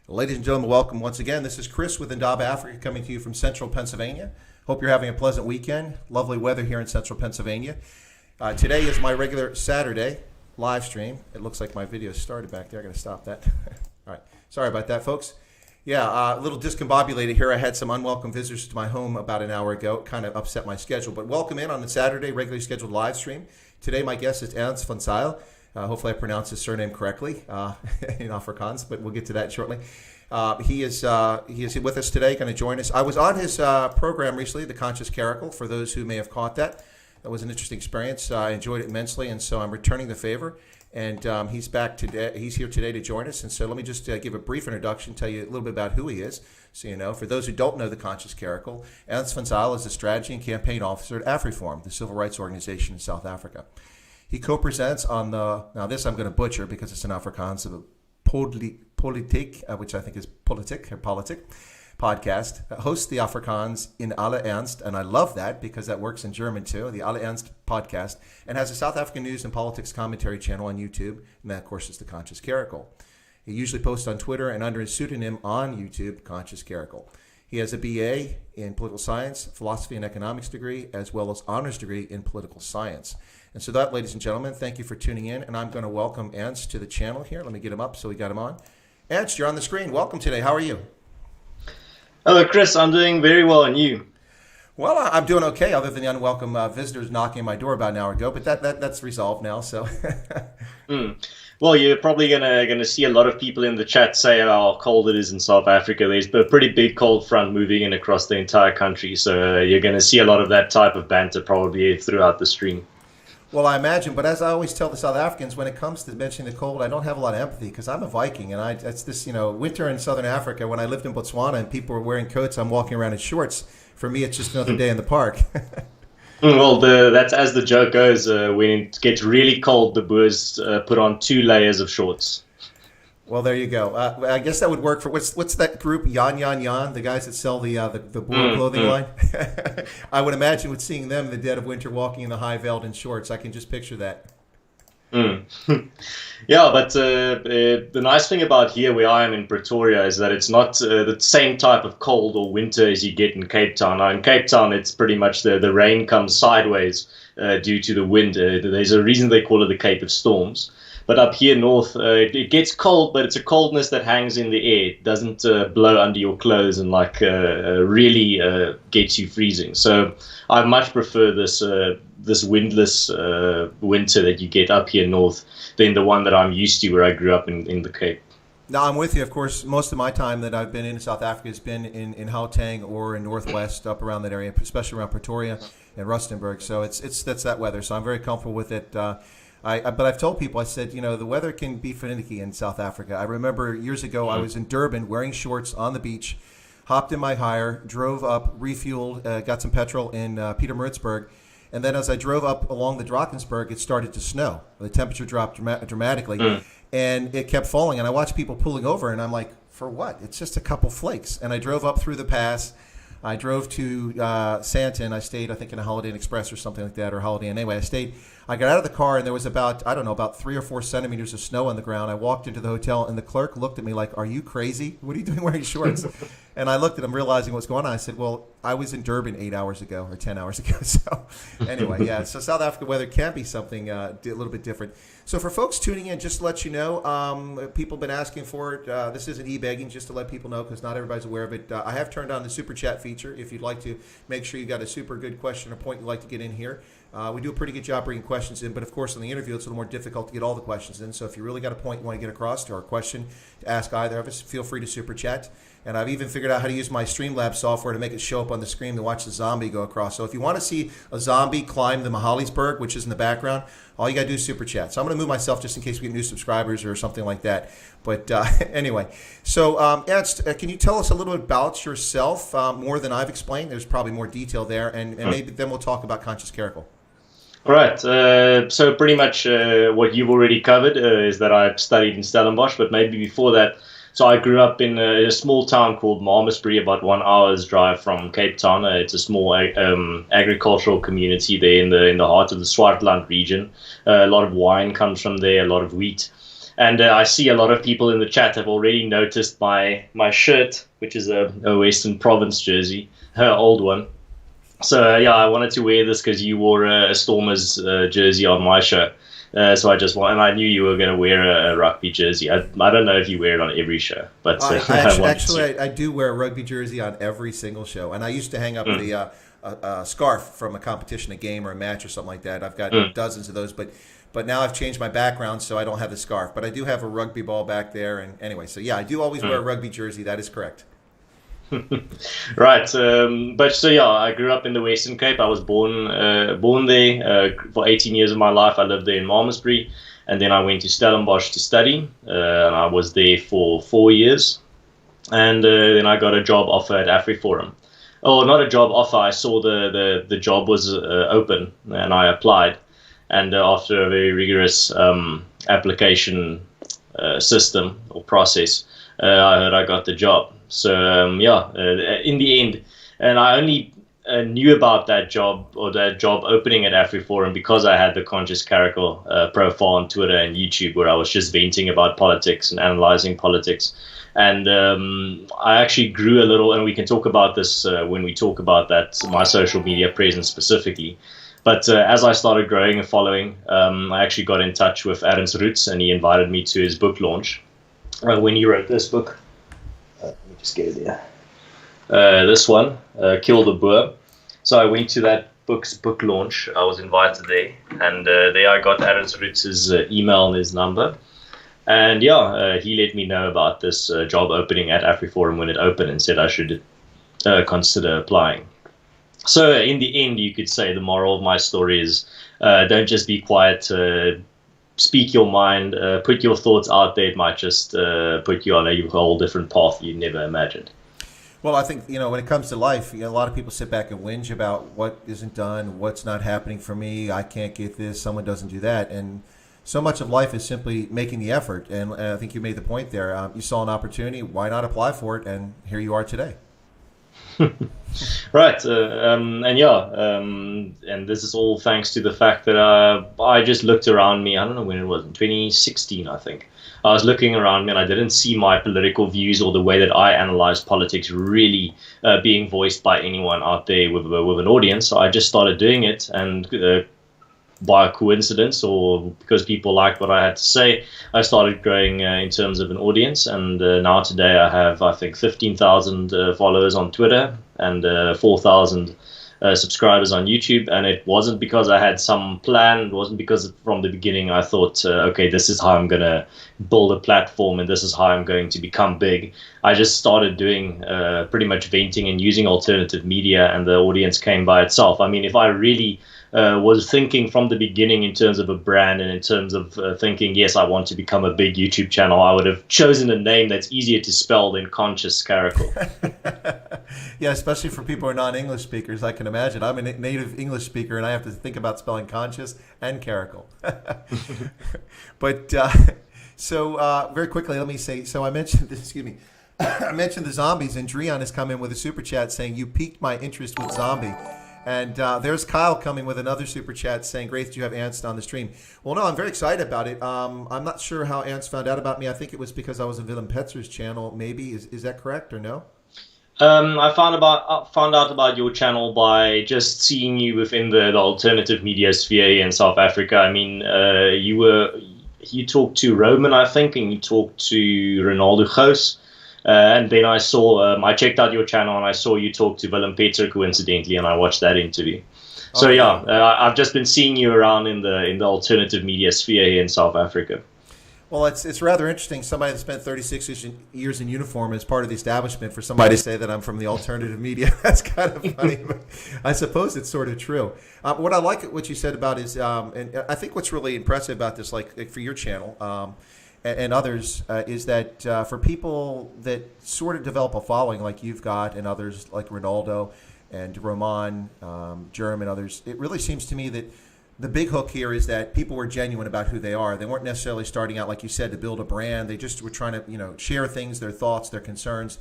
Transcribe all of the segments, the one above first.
Ladies and gentlemen, welcome once again. This is Chris with Indaba Africa coming to you from central Pennsylvania. Hope you're having a pleasant weekend. Lovely weather here in central Pennsylvania. Today is my regular Saturday live stream. It looks like my video started back there. I got to stop that. All right. Sorry about that, folks. Yeah, a little discombobulated here. I had some unwelcome visitors to my home about an hour ago. It kind of upset my schedule. But welcome in on the Saturday regularly scheduled live stream. Today my guest is Ernst van Zyl. Hopefully I pronounced his surname correctly in Afrikaans, but we'll get to that shortly. He is with us today, going to join us. I was on his program recently, The Conscious Caracal, for those who may have caught that. That was an interesting experience. I enjoyed it immensely, and so I'm returning the favor. And he's back today. He's here today to join us. And so let me just give a brief introduction, tell you a little bit about who he is, so you know. For those who don't know The Conscious Caracal, Ernst van Zyl is the Strategy and Campaign Officer at AfriForum, the civil rights organization in South Africa. He co-presents on now this I'm going to butcher because it's an Afrikaans, Politiek, which I think is politic podcast, hosts the Afrikaans in Alle Ernst, and I love that because that works in German too, the Alle Ernst podcast, and has a South African news and politics commentary channel on YouTube, and that of course is The Conscious Caracal. He usually posts on Twitter and under his pseudonym on YouTube, Conscious Caracal. He has a BA in political science, philosophy and economics degree, as well as honors degree in political science. And so that, ladies and gentlemen, thank you for tuning in. And I'm going to welcome Ernst to the channel here. Let me get him up so we got him on. Ernst, you're on the screen. Welcome today. How are you? Hello, Chris. I'm doing very well. And you? Well, I'm doing okay, other than the unwelcome visitors knocking on my door about an hour ago. But that's resolved now. So. Well, you're probably gonna see a lot of people in the chat say how cold it is in South Africa. There's a pretty big cold front moving in across the entire country. So you're going to see a lot of that type of banter probably throughout the stream. Well, I imagine, but as I always tell the South Africans, when it comes to mentioning the cold, I don't have a lot of empathy because I'm a Viking, and it's this, winter in Southern Africa. When I lived in Botswana and people were wearing coats, I'm walking around in shorts. For me, it's just another day in the park. Well, that's as the joke goes. When it gets really cold, the Boers put on 2 layers of shorts. Well, there you go. I guess that would work for what's that group? Yan, the guys that sell the Boer clothing line. I would imagine with seeing them in the dead of winter walking in the high Velden shorts, I can just picture that. Yeah, but the nice thing about here where I am in Pretoria is that it's not the same type of cold or winter as you get in Cape Town. Now, in Cape Town, it's pretty much the rain comes sideways due to the wind. There's a reason they call it the Cape of Storms. But up here north, it gets cold, but it's a coldness that hangs in the air. It doesn't blow under your clothes and really gets you freezing. So I much prefer this windless winter that you get up here north than the one that I'm used to where I grew up in the Cape. Now, I'm with you. Of course, most of my time that I've been in South Africa has been in Gauteng or in Northwest, up around that area, especially around Pretoria and Rustenburg. So that's that weather. So I'm very comfortable with it. But I've told people, I said, the weather can be finicky in South Africa. I remember years ago, I was in Durban wearing shorts on the beach, hopped in my hire, drove up, refueled, got some petrol in Pietermaritzburg. And then as I drove up along the Drakensberg, it started to snow. The temperature dropped dramatically, and it kept falling. And I watched people pulling over, and I'm like, for what? It's just a couple flakes. And I drove up through the pass. I drove to Sandton. I stayed, I think, in a Holiday Inn Express or something like that, or Holiday Inn. Anyway, I got out of the car, and there was about 3 or 4 centimeters of snow on the ground. I walked into the hotel, and the clerk looked at me like, are you crazy? What are you doing wearing shorts? And I looked at him, realizing what's going on. I said, well, I was in Durban 8 hours ago, or 10 hours ago. So anyway, yeah, so South Africa weather can be something a little bit different. So for folks tuning in, just to let you know, people have been asking for it. This isn't e-begging, just to let people know, because not everybody's aware of it. I have turned on the super chat feature. If you'd like to make sure you got a super good question or point you'd like to get in here. We do a pretty good job bringing questions in, but of course on the interview it's a little more difficult to get all the questions in. So if you really got a point you want to get across or a question to ask either of us, feel free to super chat. And I've even figured out how to use my Streamlabs software to make it show up on the screen to watch the zombie go across. So if you want to see a zombie climb the Mahalisberg, which is in the background, all you got to do is super chat. So I'm going to move myself just in case we get new subscribers or something like that. But anyway, so Ernst, can you tell us a little bit about yourself, more than I've explained? There's probably more detail there, and maybe then we'll talk about Conscious Caracal. All right. So pretty much what you've already covered is that I've studied in Stellenbosch, but maybe before that, so I grew up in a small town called Malmesbury, about 1 hour's drive from Cape Town. It's a small agricultural community there in the heart of the Swartland region. A lot of wine comes from there, a lot of wheat. And I see a lot of people in the chat have already noticed my shirt, which is a Western Province jersey, her old one. So yeah, I wanted to wear this because you wore a Stormers jersey on my show. So and I knew you were going to wear a rugby jersey. I don't know if you wear it on every show, but I do wear a rugby jersey on every single show, and I used to hang up a scarf from a competition, a game, or a match, or something like that. I've got dozens of those, but now I've changed my background, so I don't have the scarf, but I do have a rugby ball back there. And anyway, so yeah, I do always wear a rugby jersey. That is correct. Right, but so yeah, I grew up in the Western Cape. I was born there for 18 years of my life. I lived there in Malmesbury, and then I went to Stellenbosch to study, and I was there for 4 years, and then I got a job offer at AfriForum. Oh, not a job offer. I saw the job was open, and I applied, and after a very rigorous application system or process, I heard I got the job. So in the end, and I only knew about that job opening at AfriForum because I had the Conscious Caracal profile on Twitter and YouTube, where I was just venting about politics and analyzing politics. And I actually grew a little, and we can talk about this when we talk about that, my social media presence specifically. But as I started growing and following, I actually got in touch with Adam's Roots, and he invited me to his book launch when he wrote this book. Let me just get it there. This one, Kill the Boer. So I went to that book's book launch. I was invited there, and there I got Adam's Roots' email and his number. And he let me know about this job opening at AfriForum when it opened, and said I should consider applying. So in the end, you could say the moral of my story is don't just be quiet. Speak your mind, put your thoughts out there. It might just put you on a whole different path you never imagined. Well, I think, when it comes to life, a lot of people sit back and whinge about what isn't done, what's not happening for me, I can't get this, someone doesn't do that. And so much of life is simply making the effort. And I think you made the point there. You saw an opportunity, why not apply for it? And here you are today. Right, and this is all thanks to the fact that I just looked around me. I don't know when it was, in 2016, I think. I was looking around me, and I didn't see my political views or the way that I analyze politics really being voiced by anyone out there with an audience. So I just started doing it, and by coincidence or because people liked what I had to say, I started growing in terms of an audience. And now today I have, I think, 15,000 followers on Twitter and 4,000 subscribers on YouTube. And it wasn't because I had some plan. It wasn't because from the beginning I thought, okay, this is how I'm going to build a platform and this is how I'm going to become big. I just started doing pretty much venting and using alternative media, and the audience came by itself. I mean, if I really was thinking from the beginning in terms of a brand and in terms of thinking, yes, I want to become a big YouTube channel, I would have chosen a name that's easier to spell than Conscious Caracal. Yeah, especially for people who are non-English speakers, I can imagine. I'm a native English speaker, and I have to think about spelling Conscious and Caracal. But so very quickly, let me say, so I mentioned, excuse me, I mentioned the zombies, and Dreon has come in with a super chat saying, you piqued my interest with zombie. And there's Kyle coming with another super chat saying, great that you have Ernst on the stream. Well, no, I'm very excited about it. I'm not sure how Ernst found out about me. I think it was because I was on Willem Petzer's channel, maybe. Is that correct or no? I found out about your channel by just seeing you within the alternative media sphere in South Africa. I mean, you talked to Roman, I think, and you talked to Ronaldo Gous. And then I checked out your channel and I saw you talk to Willem Petzer coincidentally, and I watched that interview. So I've just been seeing you around in the alternative media sphere here in South Africa. Well, it's rather interesting. Somebody that spent 36 years in uniform as part of the establishment, for somebody to say that I'm from the alternative media, that's kind of funny. But I suppose it's sort of true. What I like what you said about is, and I think what's really impressive about this, like for your channel, and others, is that for people that sort of develop a following like you've got, and others like Ronaldo and Roman, Germ, and others, it really seems to me that the big hook here is that people were genuine about who they are. They weren't necessarily starting out, like you said, to build a brand. They just were trying to, share things, their thoughts, their concerns.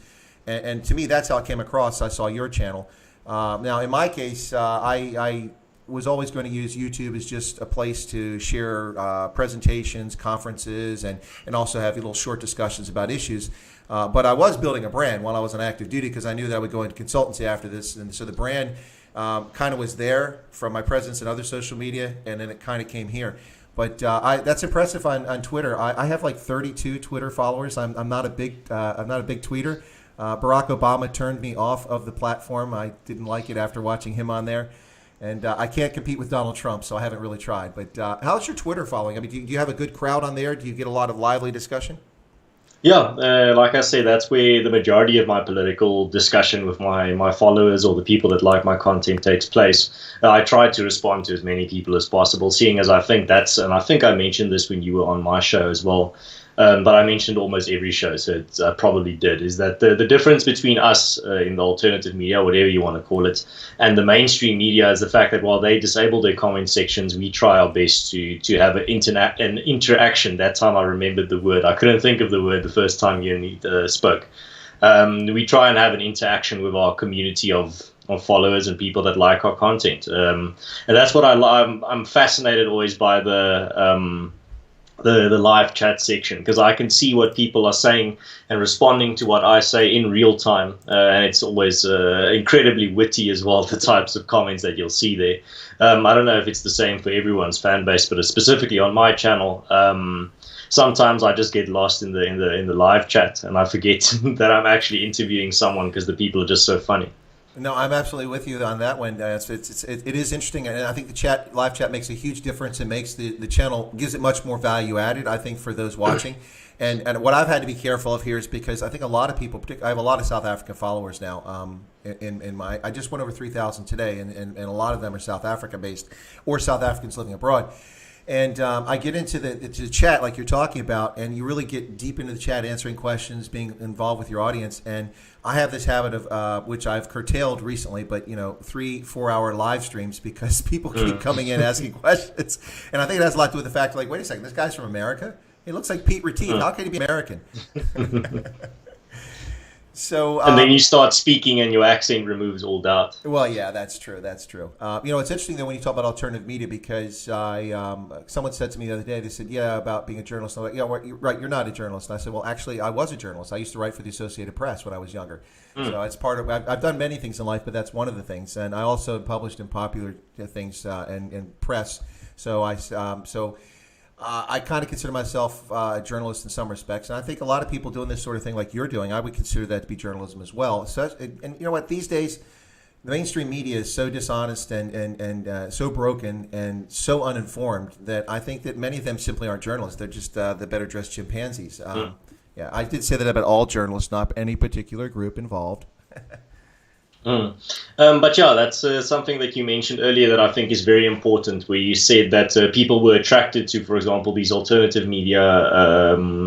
And to me, that's how it came across. I saw your channel. Now, in my case, I was always going to use YouTube as just a place to share presentations, conferences, and also have little short discussions about issues. But I was building a brand while I was on active duty because I knew that I would go into consultancy after this. And so the brand kind of was there from my presence in other social media, and then it kind of came here. But that's impressive on Twitter. I have like 32 Twitter followers. I'm not a big tweeter. Barack Obama turned me off of the platform. I didn't like it after watching him on there. And I can't compete with Donald Trump, so I haven't really tried. But how's your Twitter following? I mean, do you have a good crowd on there? Do you get a lot of lively discussion? Yeah, like I say, that's where the majority of my political discussion with my followers or the people that like my content takes place. I try to respond to as many people as possible, seeing as I think and I think I mentioned this when you were on my show as well, but I mentioned almost every show, so I probably did, is that the difference between us in the alternative media, whatever you want to call it, and the mainstream media is the fact that while they disable their comment sections, we try our best to have an interaction. That time I remembered the word. I couldn't think of the word the first time you and me spoke. We try and have an interaction with our community of followers and people that like our content. And that's what I'm fascinated always by the live chat section, because I can see what people are saying and responding to what I say in real time, and it's always incredibly witty as well, the types of comments that you'll see there. I don't know if it's the same for everyone's fan base, but specifically on my channel, sometimes I just get lost in the live chat and I forget that I'm actually interviewing someone because the people are just so funny. No, I'm absolutely with you on that one. It is interesting, and I think the live chat makes a huge difference. It makes the channel, gives it much more value added, I think, for those watching. And what I've had to be careful of here is because I think a lot of people, I have a lot of South African followers now. I just went over 3,000 today, and a lot of them are South Africa based or South Africans living abroad. And I get into the chat like you're talking about, and you really get deep into the chat, answering questions, being involved with your audience. And I have this habit of, which I've curtailed recently, but 3-4 hour live streams because people keep coming in asking questions. And I think it has a lot to do with the fact, like, wait a second, this guy's from America? He looks like Pete Retief. How can he be American? So, and then you start speaking and your accent removes all doubt. Well, yeah, that's true. That's true. It's interesting though when you talk about alternative media, because someone said to me the other day, they said, yeah, about being a journalist. I'm like, yeah, right, you're not a journalist. And I said, well, actually, I was a journalist. I used to write for the Associated Press when I was younger. So it's part of, I've done many things in life, but that's one of the things. And I also published in popular things and press. So I kind of consider myself a journalist in some respects, and I think a lot of people doing this sort of thing like you're doing, I would consider that to be journalism as well. So, and you know what, these days, the mainstream media is so dishonest and so broken and so uninformed that I think that many of them simply aren't journalists. They're just the better dressed chimpanzees. Yeah, I did say that about all journalists, not any particular group involved. But yeah, that's something that you mentioned earlier that I think is very important, where you said that people were attracted to, for example, these alternative media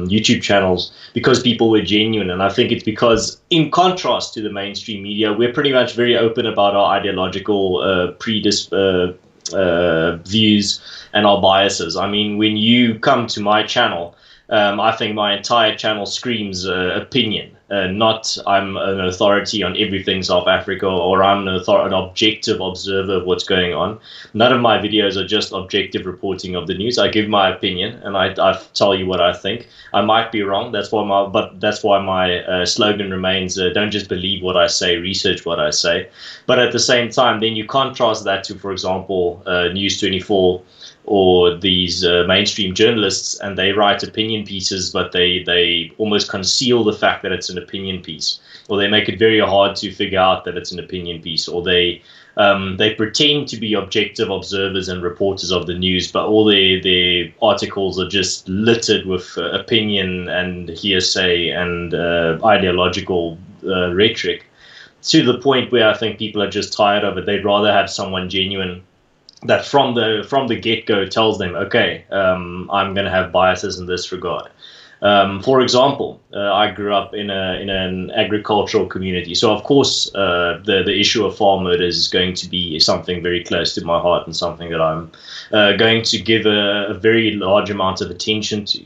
YouTube channels because people were genuine. And I think it's because, in contrast to the mainstream media, we're pretty much very open about our ideological views and our biases. I mean, when you come to my channel, I think my entire channel screams opinion. Not I'm an authority on everything South Africa, or I'm an objective observer of what's going on. None of my videos are just objective reporting of the news. I give my opinion and I tell you what I think. I might be wrong. That's why my slogan remains: don't just believe what I say, research what I say. But at the same time, then you contrast that to, for example, News 24. Or these mainstream journalists, and they write opinion pieces, but they almost conceal the fact that it's an opinion piece, or they make it very hard to figure out that it's an opinion piece, or they pretend to be objective observers and reporters of the news, but all their articles are just littered with opinion and hearsay and ideological rhetoric, to the point where I think people are just tired of it. They'd rather have someone genuine that from the get-go tells them, okay, I'm going to have biases in this regard. For example, I grew up in an agricultural community, so of course the issue of farm murders is going to be something very close to my heart and something that I'm going to give a very large amount of attention to.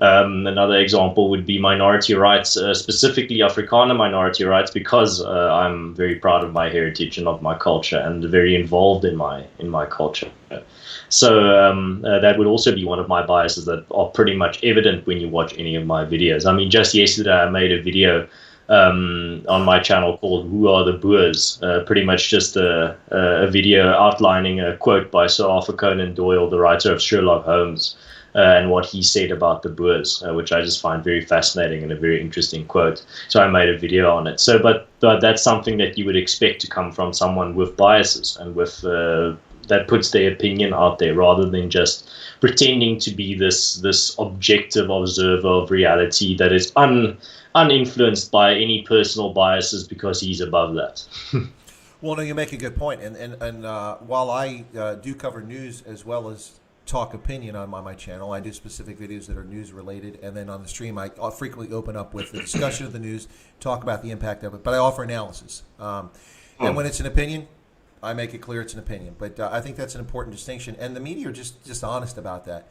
Another example would be minority rights, specifically Afrikaner minority rights, because I'm very proud of my heritage and of my culture, and very involved in my culture. So that would also be one of my biases that are pretty much evident when you watch any of my videos. I mean, just yesterday I made a video on my channel called "Who Are the Boers?" Pretty much just a video outlining a quote by Sir Arthur Conan Doyle, the writer of Sherlock Holmes, and what he said about the Boers, which I just find very fascinating and a very interesting quote. So I made a video on it. So, but that's something that you would expect to come from someone with biases and with that puts their opinion out there rather than just pretending to be this objective observer of reality that is uninfluenced by any personal biases because he's above that. Well, no, you make a good point. And while I do cover news as well as talk opinion on my channel, I do specific videos that are news related, and then on the stream I frequently open up with the discussion of the news, talk about the impact of it, but I offer analysis. And when it's an opinion, I make it clear it's an opinion. But I think that's an important distinction, and the media are just honest about that.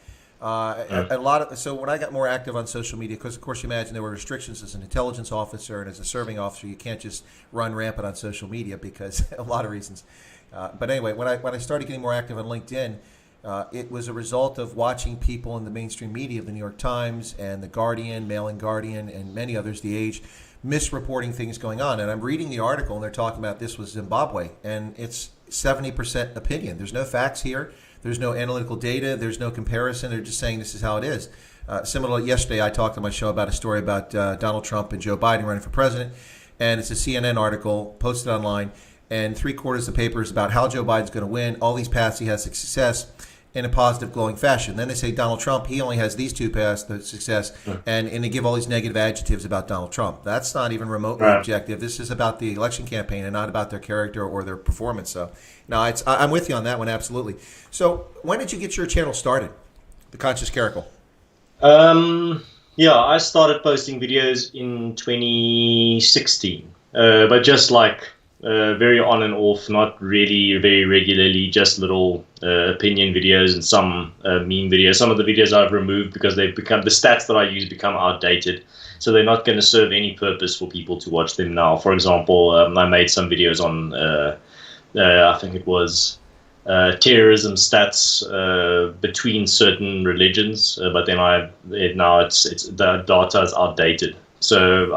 So when I got more active on social media, because of course you imagine there were restrictions as an intelligence officer and as a serving officer, you can't just run rampant on social media because a lot of reasons. But anyway, when I started getting more active on LinkedIn, it was a result of watching people in the mainstream media, the New York Times and the Guardian, Mail and Guardian, and many others, The Age, misreporting things going on. And I'm reading the article, and they're talking about this was Zimbabwe, and it's 70% opinion. There's no facts here. There's no analytical data. There's no comparison. They're just saying this is how it is. Similar, yesterday I talked on my show about a story about Donald Trump and Joe Biden running for president, and it's a CNN article posted online, and 3/4 of the paper is about how Joe Biden's going to win, all these paths he has success in a positive, glowing fashion. Then they say Donald Trump, he only has these two paths to success, and they give all these negative adjectives about Donald Trump. That's not even remotely objective. This is about the election campaign and not about their character or their performance. So, no, I'm with you on that one, absolutely. So, when did you get your channel started, The Conscious Caracal? Yeah, I started posting videos in 2016, but just like very on and off, not really very regularly, just little opinion videos and some meme videos. Some of the videos I've removed because they've become, the stats that I use become outdated, so they're not going to serve any purpose for people to watch them now. For example, I made some videos on, I think it was terrorism stats between certain religions, but then now it's the data is outdated. So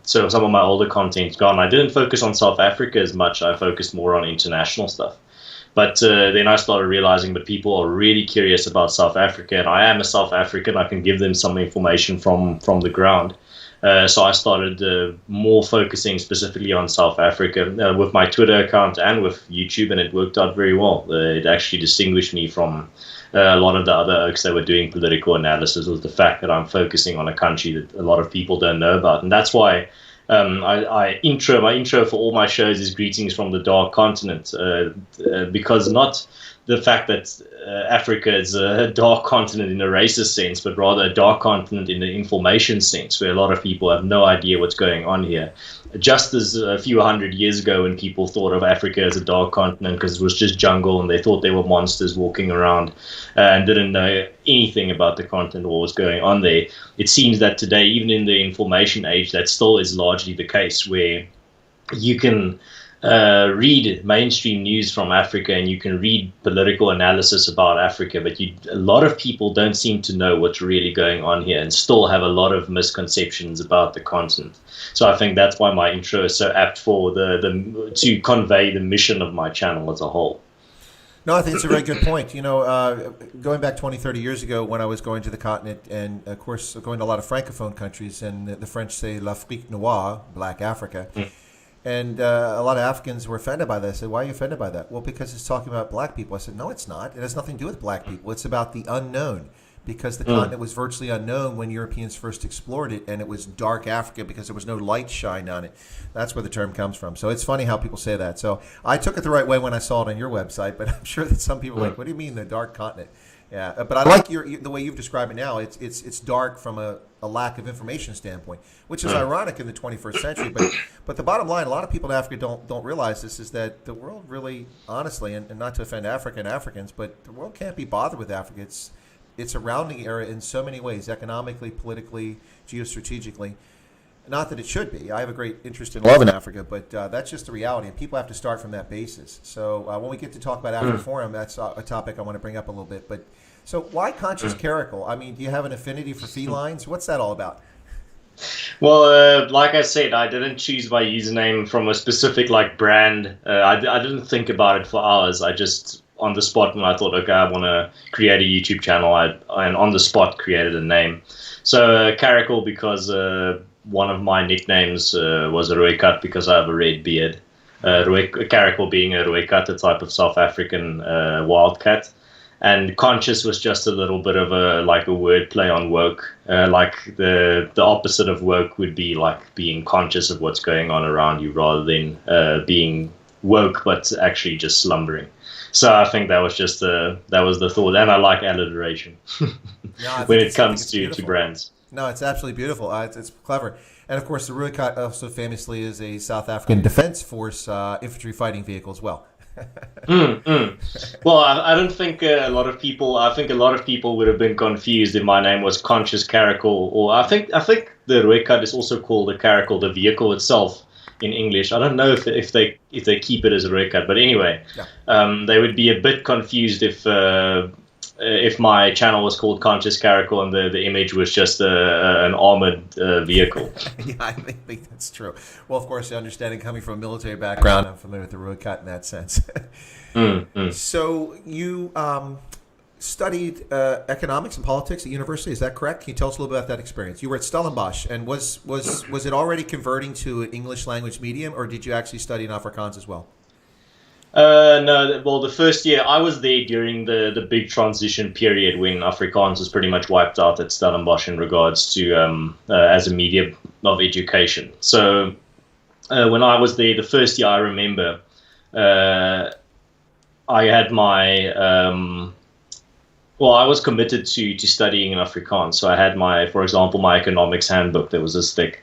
some of my older content's gone. I didn't focus on South Africa as much. I focused more on international stuff. But then I started realizing that people are really curious about South Africa, and I am a South African. I can give them some information from the ground. So I started more focusing specifically on South Africa with my Twitter account and with YouTube, and it worked out very well. It actually distinguished me from a lot of the other oaks that were doing political analysis, was the fact that I'm focusing on a country that a lot of people don't know about. And that's why my intro for all my shows is Greetings from the Dark Continent, because not the fact that Africa is a dark continent in a racist sense, but rather a dark continent in the information sense, where a lot of people have no idea what's going on here. Just as a few hundred years ago, when people thought of Africa as a dark continent because it was just jungle and they thought they were monsters walking around and didn't know anything about the continent or what was going on there, it seems that today, even in the information age, that still is largely the case, where you can read mainstream news from Africa and you can read political analysis about Africa, but a lot of people don't seem to know what's really going on here and still have a lot of misconceptions about the continent. So I think that's why my intro is so apt for to convey the mission of my channel as a whole. No, I think it's a very good point. You know, going back 20, 30 years ago when I was going to the continent and, of course, going to a lot of Francophone countries, and the French say l'Afrique noire, Black Africa. And a lot of Africans were offended by that. I said, why are you offended by that? Well, because it's talking about black people. I said, no, it's not. It has nothing to do with black people. It's about the unknown, because the continent was virtually unknown when Europeans first explored it, and it was dark Africa because there was no light shine on it. That's where the term comes from. So it's funny how people say that. So I took it the right way when I saw it on your website, but I'm sure that some people are like, what do you mean the dark continent? Yeah, but I like the way you've described it now. It's dark from a lack of information standpoint, which is ironic in the 21st century. But the bottom line, a lot of people in Africa don't realize this, is that the world really, honestly, and not to offend Africa and Africans, but the world can't be bothered with Africa. it's a rounding error in so many ways, economically, politically, geostrategically. Not that it should be. I have a great interest in love in Africa, but that's just the reality, and people have to start from that basis. So when we get to talk about Africa Forum, that's a topic I want to bring up a little bit. But so why conscious caracal? I mean, do you have an affinity for felines? What's that all about? Well, like I said, I didn't choose my username from a specific brand. I didn't think about it for hours. I just on the spot when I thought, okay, I want to create a YouTube channel, and on the spot created a name. So Caracal because one of my nicknames was a Rooikat because I have a red beard. Caracal being a Rooikat, a type of South African wildcat. And conscious was just a little bit of a word play on woke. The opposite of woke would be being conscious of what's going on around you rather than being woke but actually just slumbering. So I think that was the thought, and I like alliteration when it comes to brands. No, it's absolutely beautiful. It's clever. And, of course, the Rooikat also famously is a South African Defense Force infantry fighting vehicle as well. Well, I don't think a lot of people. I think a lot of people would have been confused if my name was Conscious Caracal, or I think the Rooikat is also called the Caracal, the vehicle itself in English. I don't know if they keep it as a Rooikat, but anyway, they would be a bit confused if my channel was called Conscious Caracal and the image was just an armored vehicle. Yeah, I think that's true. Well, of course, the understanding coming from a military background, I'm familiar with the Rooikat in that sense. So you studied economics and politics at university, is that correct? Can you tell us a little bit about that experience? You were at Stellenbosch, and was it already converting to an English language medium, or did you actually study in Afrikaans as well? No, well, the first year I was there during the big transition period when Afrikaans was pretty much wiped out at Stellenbosch in regards to as a medium of education. So when I was there, the first year I remember I had my I was committed to studying in Afrikaans. So I had for example, my economics handbook that was this thick,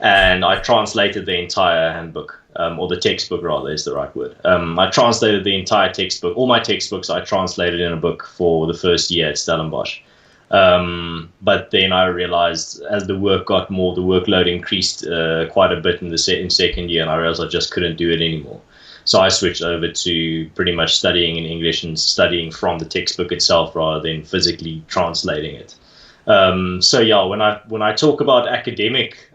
and I translated the entire handbook. Or the textbook, rather, is the right word. I translated the entire textbook. All my textbooks I translated in a book for the first year at Stellenbosch. But then I realized as the workload increased quite a bit in second year, and I realized I just couldn't do it anymore. So I switched over to pretty much studying in English and studying from the textbook itself rather than physically translating it. So yeah, when I talk about academic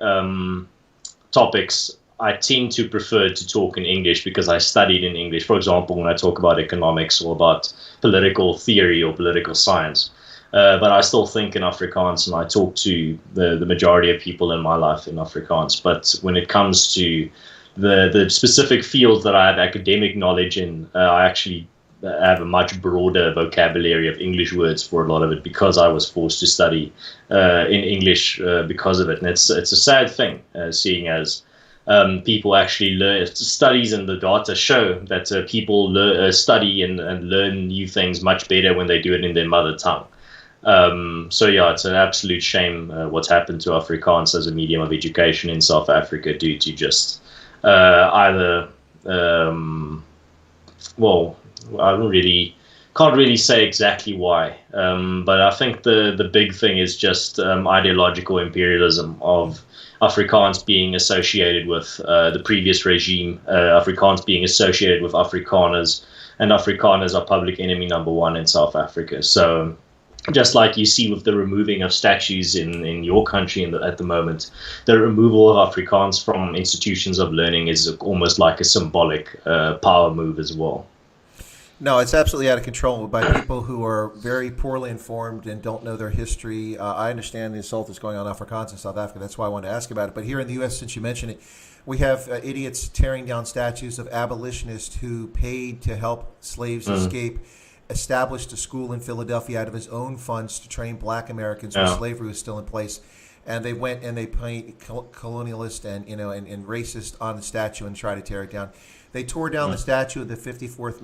topics, I tend to prefer to talk in English because I studied in English. For example, when I talk about economics or about political theory or political science. But I still think in Afrikaans, and I talk to the majority of people in my life in Afrikaans. But when it comes to the specific fields that I have academic knowledge in, I actually have a much broader vocabulary of English words for a lot of it because I was forced to study in English because of it. And it's a sad thing, seeing as people actually learn. Studies and the data show that people study and learn new things much better when they do it in their mother tongue. So yeah, it's an absolute shame what's happened to Afrikaans as a medium of education in South Africa due to just either can't really say exactly why, but I think the big thing is just ideological imperialism of Afrikaans being associated with the previous regime, Afrikaans being associated with Afrikaners, and Afrikaners are public enemy number one in South Africa. So just like you see with the removing of statues in your country at the moment, the removal of Afrikaans from institutions of learning is almost like a symbolic power move as well. No, it's absolutely out of control by people who are very poorly informed and don't know their history. I understand the assault that's going on Afrikaans in South Africa. That's why I wanted to ask about it. But here in the U.S., since you mentioned it, we have idiots tearing down statues of abolitionists who paid to help slaves escape, established a school in Philadelphia out of his own funds to train black Americans when slavery was still in place. And they went and they paid colonialist and racist on the statue and tried to tear it down. They tore down the statue of the 54th,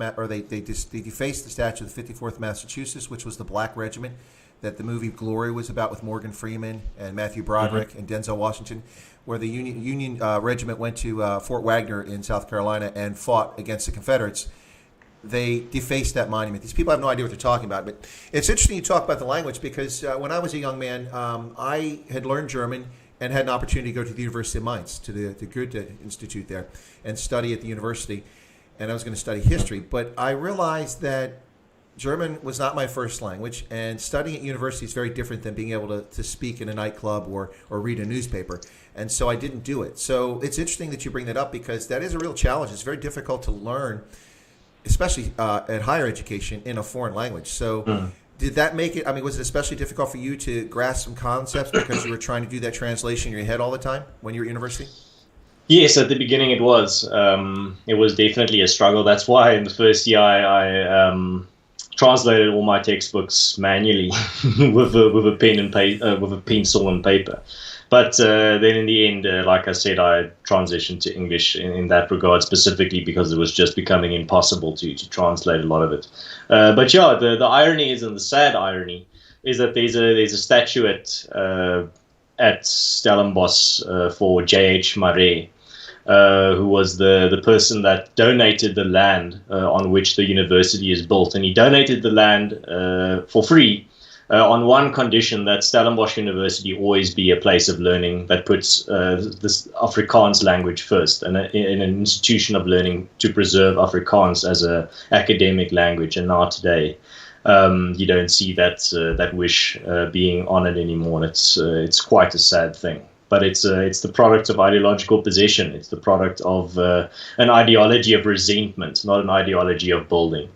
they defaced the statue of the 54th Massachusetts, which was the black regiment that the movie Glory was about with Morgan Freeman and Matthew Broderick and Denzel Washington, where the Union regiment went to Fort Wagner in South Carolina and fought against the Confederates. they deface that monument. These people have no idea what they're talking about. But it's interesting you talk about the language because when I was a young man, I had learned German and had an opportunity to go to the University of Mainz, to the Goethe Institute there, and study at the university. And I was going to study history. But I realized that German was not my first language, and studying at university is very different than being able to speak in a nightclub or read a newspaper. And so I didn't do it. So it's interesting that you bring that up because that is a real challenge. It's very difficult to learn, especially at higher education, in a foreign language. So did that make it, I mean, was it especially difficult for you to grasp some concepts because you were trying to do that translation in your head all the time when you were at university? Yes, at the beginning it was. It was definitely a struggle. That's why in the first year I translated all my textbooks manually with a pen and with a pencil and paper. But then in the end, like I said, I transitioned to English in that regard specifically because it was just becoming impossible to translate a lot of it. But yeah, the irony is, and the sad irony is that there's a statue at Stellenbosch for J.H. Maree, who was the person that donated the land on which the university is built. And he donated the land for free on one condition, that Stellenbosch University always be a place of learning that puts this Afrikaans language first, and in an institution of learning to preserve Afrikaans as a academic language. And now today, you don't see that wish being honored anymore. It's quite a sad thing. But it's the product of ideological possession. It's the product of an ideology of resentment, not an ideology of building.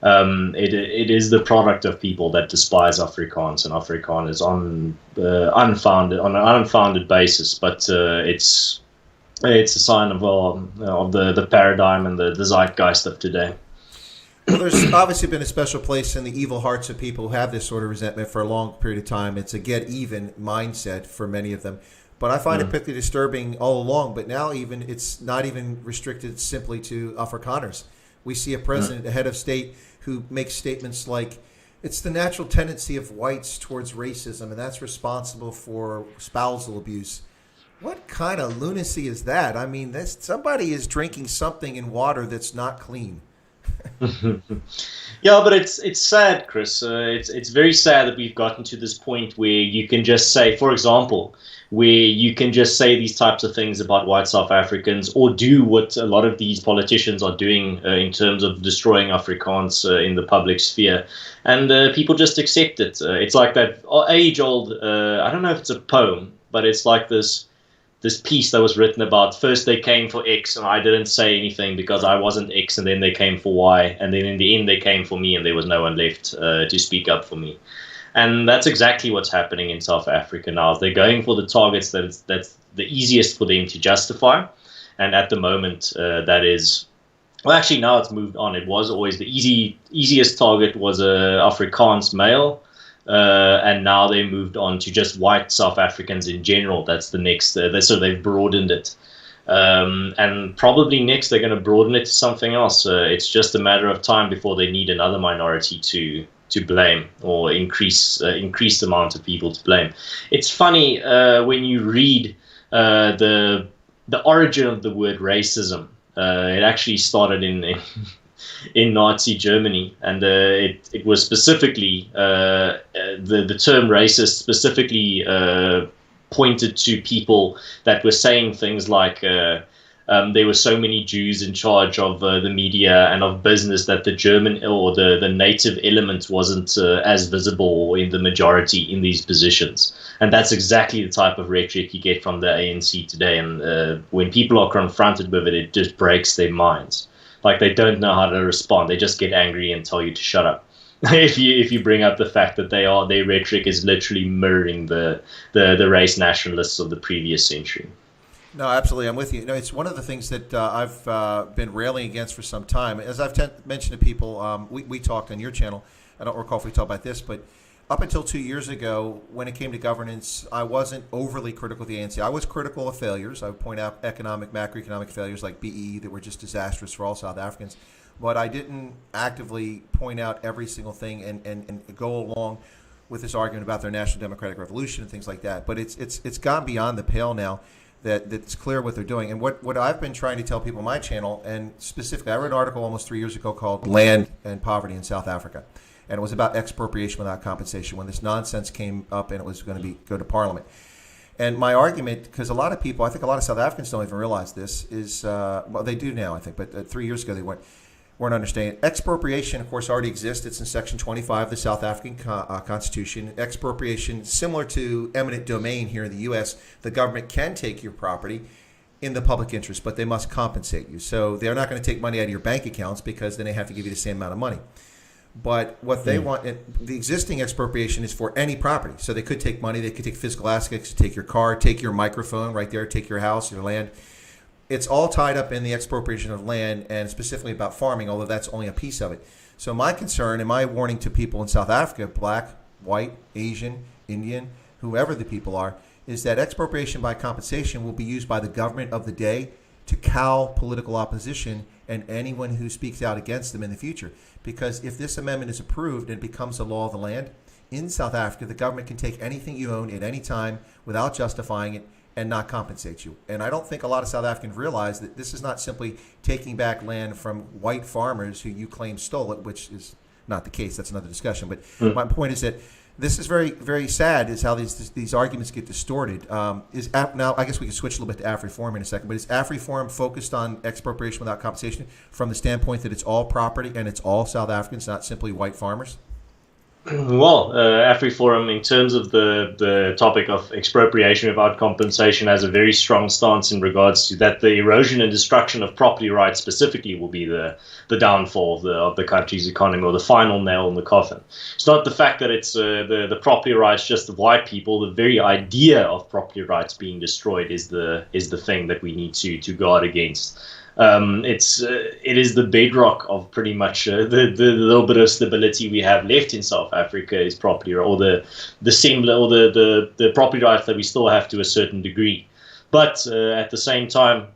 It is the product of people that despise Afrikaans, and Afrikaans is on an unfounded basis. But it's a sign of the paradigm and the zeitgeist of today. Well, there's obviously been a special place in the evil hearts of people who have this sort of resentment for a long period of time. It's a get even mindset for many of them. But I find it particularly disturbing all along. But now it's not even restricted simply to Afrikaners. We see a president, a head of state, who makes statements like, it's the natural tendency of whites towards racism, and that's responsible for spousal abuse. What kind of lunacy is that? I mean, somebody is drinking something in water that's not clean. Yeah, but it's sad, Chris. It's very sad that we've gotten to this point where you can just say, for example, where you can just say these types of things about white South Africans, or do what a lot of these politicians are doing in terms of destroying Afrikaans in the public sphere, and people just accept it. It's like that age-old, I don't know if it's a poem, but it's like this piece that was written about, first they came for X and I didn't say anything because I wasn't X, and then they came for Y, and then in the end they came for me and there was no one left to speak up for me. And that's exactly what's happening in South Africa now. They're going for the targets that's the easiest for them to justify. And at the moment, that is, well, actually now it's moved on. It was always the easiest target was a Afrikaans male. And now they moved on to just white South Africans in general. That's the next, so they've broadened it. And probably next they're going to broaden it to something else. It's just a matter of time before they need another minority to blame, or increased amount of people to blame. It's funny when you read the origin of the word racism. It actually started in Nazi Germany, and it was specifically the term racist specifically pointed to people that were saying things like there were so many Jews in charge of the media and of business that the German or the native element wasn't as visible in the majority in these positions. And that's exactly the type of rhetoric you get from the ANC today. And when people are confronted with it, it just breaks their minds. Like, they don't know how to respond. They just get angry and tell you to shut up. If you bring up the fact that their rhetoric is literally mirroring the race nationalists of the previous century. No, absolutely. I'm with you. No, it's one of the things that I've been railing against for some time. As I've mentioned to people, we talked on your channel. I don't recall if we talked about this, but up until 2 years ago, when it came to governance, I wasn't overly critical of the ANC. I was critical of failures. I would point out macroeconomic failures like BE that were just disastrous for all South Africans. But I didn't actively point out every single thing and go along with this argument about their national democratic revolution and things like that. But it's gone beyond the pale now. that's clear what they're doing. And what I've been trying to tell people on my channel, and specifically, I wrote an article almost 3 years ago called Land and Poverty in South Africa. And it was about expropriation without compensation when this nonsense came up and it was going to go to Parliament. And my argument, because a lot of people, I think a lot of South Africans don't even realize this, is, well, they do now, I think, but 3 years ago they weren't understanding. Expropriation, of course, already exists. It's in Section 25 of the South African Constitution. Expropriation, similar to eminent domain here in the U.S., the government can take your property in the public interest, but they must compensate you. So they're not going to take money out of your bank accounts because then they have to give you the same amount of money. But what they want, the existing expropriation is for any property. So they could take money, they could take physical assets, take your car, take your microphone right there, take your house, your land. It's all tied up in the expropriation of land, and specifically about farming, although that's only a piece of it. So my concern and my warning to people in South Africa, black, white, Asian, Indian, whoever the people are, is that expropriation by compensation will be used by the government of the day to cow political opposition and anyone who speaks out against them in the future. Because if this amendment is approved and becomes the law of the land, in South Africa, the government can take anything you own at any time without justifying it and not compensate you. And I don't think a lot of South Africans realize that this is not simply taking back land from white farmers who you claim stole it, which is not the case. That's another discussion. But my point is that this is very, very sad is how these arguments get distorted. Now, I guess we can switch a little bit to AfriForum in a second, but is AfriForum focused on expropriation without compensation from the standpoint that it's all property and it's all South Africans, not simply white farmers? Well, AfriForum, in terms of the topic of expropriation without compensation, has a very strong stance in regards to that. The erosion and destruction of property rights specifically will be the downfall of the country's economy, or the final nail in the coffin. It's not the fact that it's the property rights just of white people. The very idea of property rights being destroyed is the thing that we need to guard against. It is the bedrock of pretty much the little bit of stability we have left in South Africa is property, or the property rights that we still have to a certain degree. But at the same time,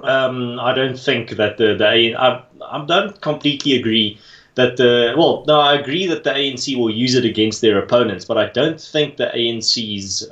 I don't think that I don't completely agree that I agree that the ANC will use it against their opponents, but I don't think the ANC's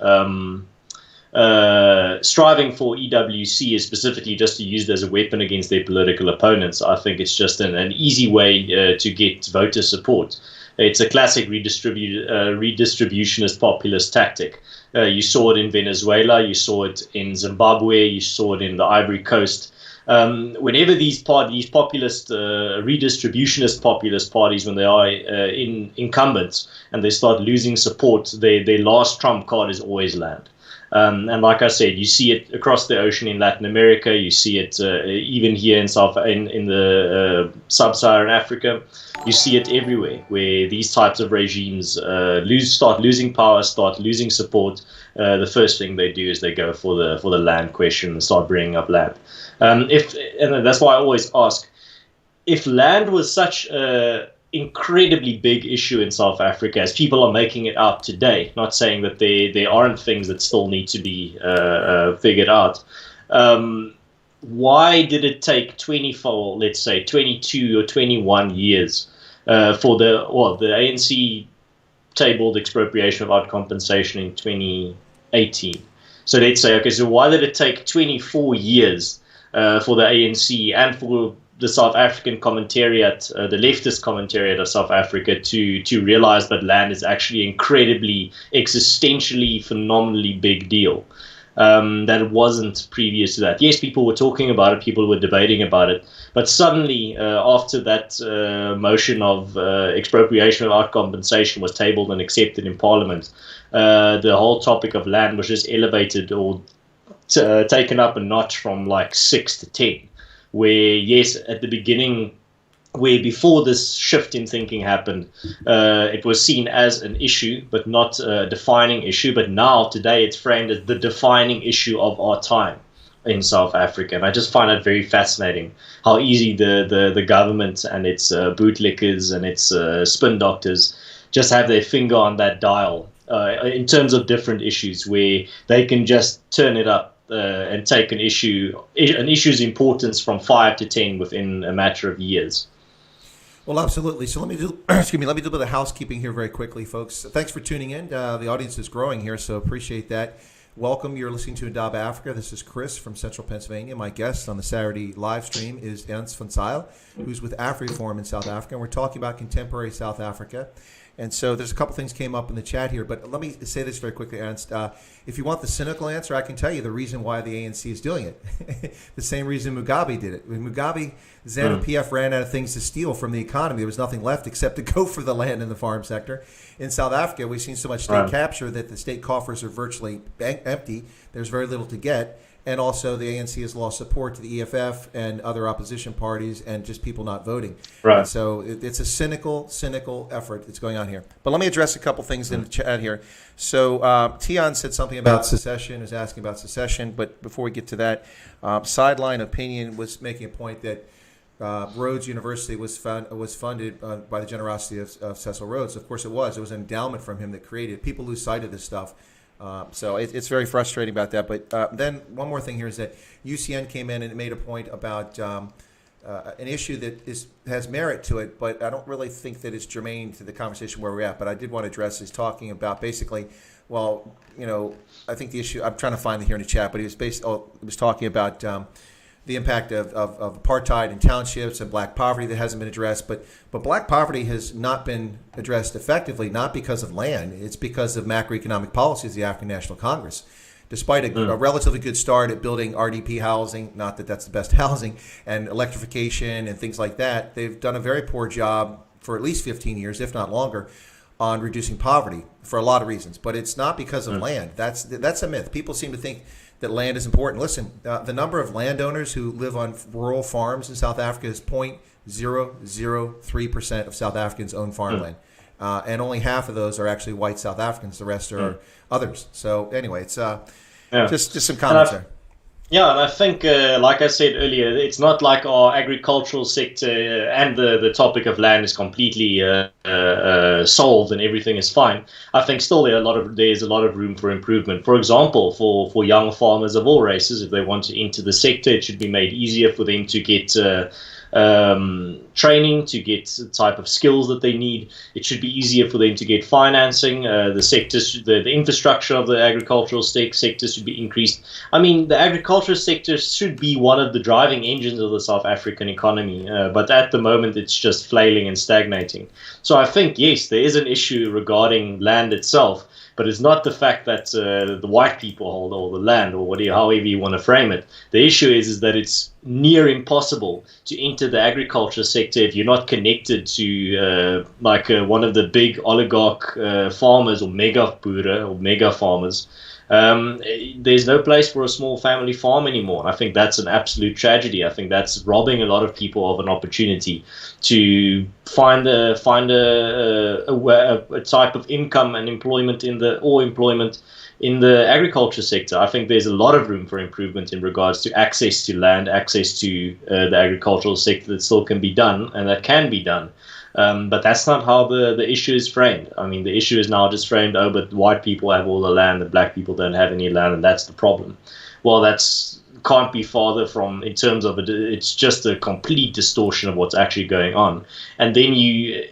striving for EWC is specifically just to use it as a weapon against their political opponents. I think it's just an easy way to get voter support. It's a classic redistributionist populist tactic. You saw it in Venezuela, you saw it in Zimbabwe, you saw it in the Ivory Coast. Whenever these populist, redistributionist populist parties, when they are incumbents and they start losing support, their last trump card is always land. And like I said, you see it across the ocean in Latin America. You see it even here in the sub-Saharan Africa. You see it everywhere, where these types of regimes start losing power, start losing support. The first thing they do is they go for the land question and start bringing up land. And that's why I always ask, if land was such a incredibly big issue in South Africa, as people are making it out today, not saying that there aren't things that still need to be figured out. Why did it take 24, let's say 22 or 21 years for the ANC tabled expropriation without compensation in 2018? So let's say, okay, so why did it take 24 years for the ANC and for the South African commentariat, the leftist commentariat of South Africa, to realize that land is actually incredibly, existentially, phenomenally big deal? That it wasn't previous to that. Yes, people were talking about it, people were debating about it, but suddenly after that motion of expropriation without compensation was tabled and accepted in Parliament, the whole topic of land was just elevated or taken up a notch from like 6 to 10. Where, yes, at the beginning, where before this shift in thinking happened, it was seen as an issue, but not a defining issue. But now, today, it's framed as the defining issue of our time in South Africa. And I just find it very fascinating how easy the government and its bootlickers and its spin doctors just have their finger on that dial in terms of different issues, where they can just turn it up and take an issue's importance from 5 to 10 within a matter of years. Well, absolutely. So let me do a bit of housekeeping here very quickly, folks. Thanks for tuning in. The audience is growing here, so appreciate that. Welcome. You're listening to Indaba Africa. This is Chris from Central Pennsylvania. My guest on the Saturday live stream is Ernst van Zyl, who's with AfriForum in South Africa. And we're talking about contemporary South Africa. And so there's a couple things came up in the chat here, but let me say this very quickly, Ernst. If you want the cynical answer, I can tell you the reason why the ANC is doing it. The same reason Mugabe did it. When Mugabe, ZANU-PF ran out of things to steal from the economy. There was nothing left except to go for the land in the farm sector. In South Africa, we've seen so much state capture that the state coffers are virtually empty. There's very little to get. And also the ANC has lost support to the EFF and other opposition parties and just people not voting. Right. And so it's a cynical effort that's going on here. But let me address a couple things in the chat here. So Tion said something about secession, is asking about secession. But before we get to that, Sideline Opinion was making a point that Rhodes University was funded by the generosity of Cecil Rhodes. Of course it was. It was an endowment from him that created it. People lose sight of this stuff. So it's very frustrating about that. But then one more thing here is that UCN came in and made a point about an issue that has merit to it, but I don't really think that it's germane to the conversation where we're at. But I did want to address is talking about basically, well, I think the issue, I'm trying to find it here in the chat, but he was talking about the impact of apartheid in townships and black poverty that hasn't been addressed. But black poverty has not been addressed effectively, not because of land. It's because of macroeconomic policies of the African National Congress. Despite a relatively good start at building RDP housing, not that that's the best housing, and electrification and things like that, they've done a very poor job for at least 15 years, if not longer, on reducing poverty for a lot of reasons. But it's not because of land. That's a myth. People seem to think that land is important. Listen, the number of landowners who live on rural farms in South Africa is 0.003% of South Africans own farmland. And only half of those are actually white South Africans. The rest are others. So anyway, it's just some comments there. Yeah, and I think, like I said earlier, it's not like our agricultural sector and the topic of land is completely solved and everything is fine. I think still there's a lot of room for improvement. For example, for young farmers of all races, if they want to enter the sector, it should be made easier for them to get training, to get the type of skills that they need. It should be easier for them to get financing. The infrastructure of the agricultural sector should be increased. I mean, the agricultural sector should be one of the driving engines of the South African economy, but at the moment it's just flailing and stagnating. So I think, yes, there is an issue regarding land itself, but it's not the fact that the white people hold all the land, or however you want to frame it. The issue is that it's near impossible to enter the agriculture sector if you're not connected to one of the big oligarch farmers, or mega boere, or mega farmers. There's no place for a small family farm anymore. I think that's an absolute tragedy. I think that's robbing a lot of people of an opportunity to find a type of income and employment in the agriculture sector. I think there's a lot of room for improvement in regards to access to land, access to the agricultural sector that still can be done and that can be done. But that's not how the issue is framed. I mean, the issue is now just framed, but white people have all the land and black people don't have any land, and that's the problem. Well, can't be farther from, in terms of it's just a complete distortion of what's actually going on. And then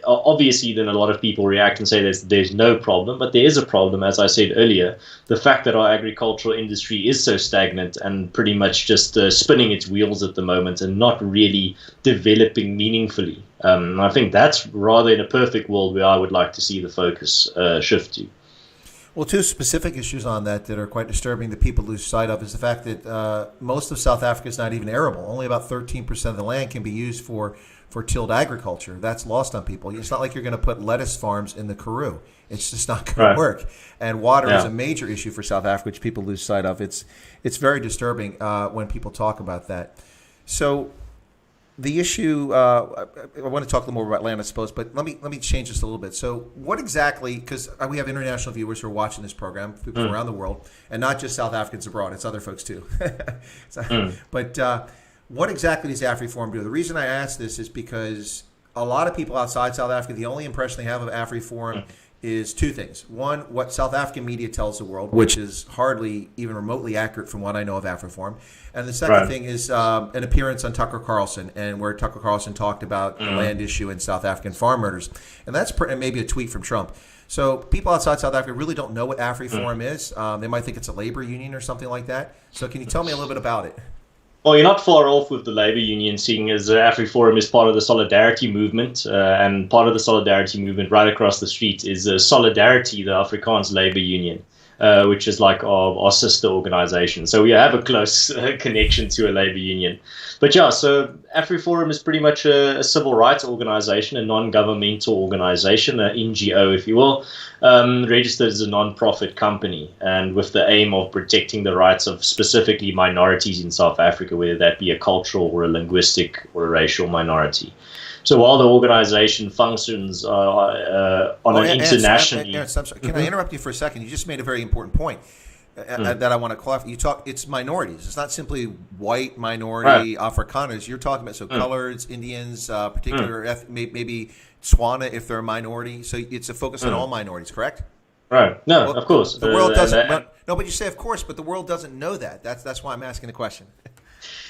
obviously then a lot of people react and say there's no problem, but there is a problem. As I said earlier, the fact that our agricultural industry is so stagnant and pretty much just spinning its wheels at the moment and not really developing meaningfully. I think that's rather, in a perfect world, where I would like to see the focus shift to. Well, two specific issues on that are quite disturbing that people lose sight of is the fact that most of South Africa is not even arable. Only about 13% of the land can be used for tilled agriculture. That's lost on people. It's not like you're going to put lettuce farms in the Karoo. It's just not going to work. And water is a major issue for South Africa, which people lose sight of. It's very disturbing when people talk about that. So the issue, I want to talk a little more about land, I suppose, but let me change this a little bit. So what exactly, because we have international viewers who are watching this program, people around the world, and not just South Africans abroad, it's other folks too. But what exactly does AfriForum do? The reason I ask this is because a lot of people outside South Africa, the only impression they have of AfriForum is two things. One, what South African media tells the world, which is hardly even remotely accurate from what I know of AfriForum. And the second thing is an appearance on Tucker Carlson, and where Tucker Carlson talked about the land issue and South African farm murders. And that's and maybe a tweet from Trump. So people outside South Africa really don't know what AfriForum is. They might think it's a labor union or something like that. So can you tell me a little bit about it? Well, you're not far off with the labor union, seeing as AfriForum is part of the solidarity movement, and part of the solidarity movement right across the street is Solidarity, the Afrikaans labor union, which is like our sister organization. So we have a close connection to a labor union. But yeah, so AfriForum is pretty much a civil rights organization, a non-governmental organization, an NGO, if you will, registered as a non-profit company, and with the aim of protecting the rights of specifically minorities in South Africa, whether that be a cultural or a linguistic or a racial minority. So while the organization functions on an internationally... Can I interrupt you for a second? You just made a very important point that I want to clarify. It's minorities. It's not simply white minority Afrikaners. You're talking about coloreds, Indians, particular maybe Tswana if they're a minority. So it's a focus on all minorities, correct? Right. No, of course. The world doesn't. No, but you say of course, but the world doesn't know that. That's why I'm asking the question.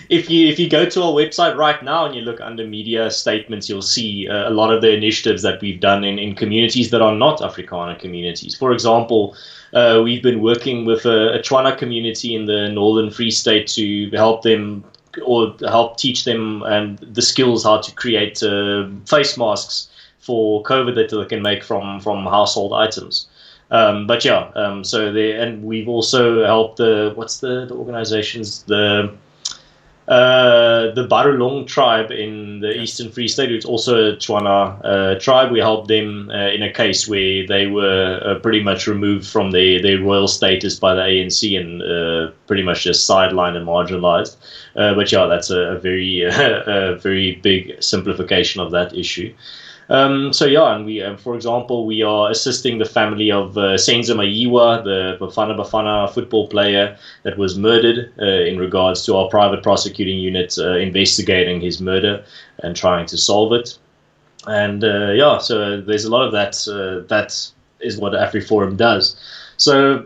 If you go to our website right now and you look under media statements, you'll see a lot of the initiatives that we've done in communities that are not Afrikaner communities. For example, we've been working with a Tswana community in the Northern Free State to help them or help teach them and the skills how to create face masks for COVID that they can make from household items. And we've also helped the organizations, the Barulong tribe in the Eastern Free State, it's also a Tswana tribe. We helped them in a case where they were pretty much removed from their royal status by the ANC and pretty much just sidelined and marginalized. That's a very big simplification of that issue. And we, for example, we are assisting the family of Senzo Mayiwa, the Bafana Bafana football player that was murdered, in regards to our private prosecuting unit investigating his murder and trying to solve it. And so there's a lot of that. That is what AfriForum does. So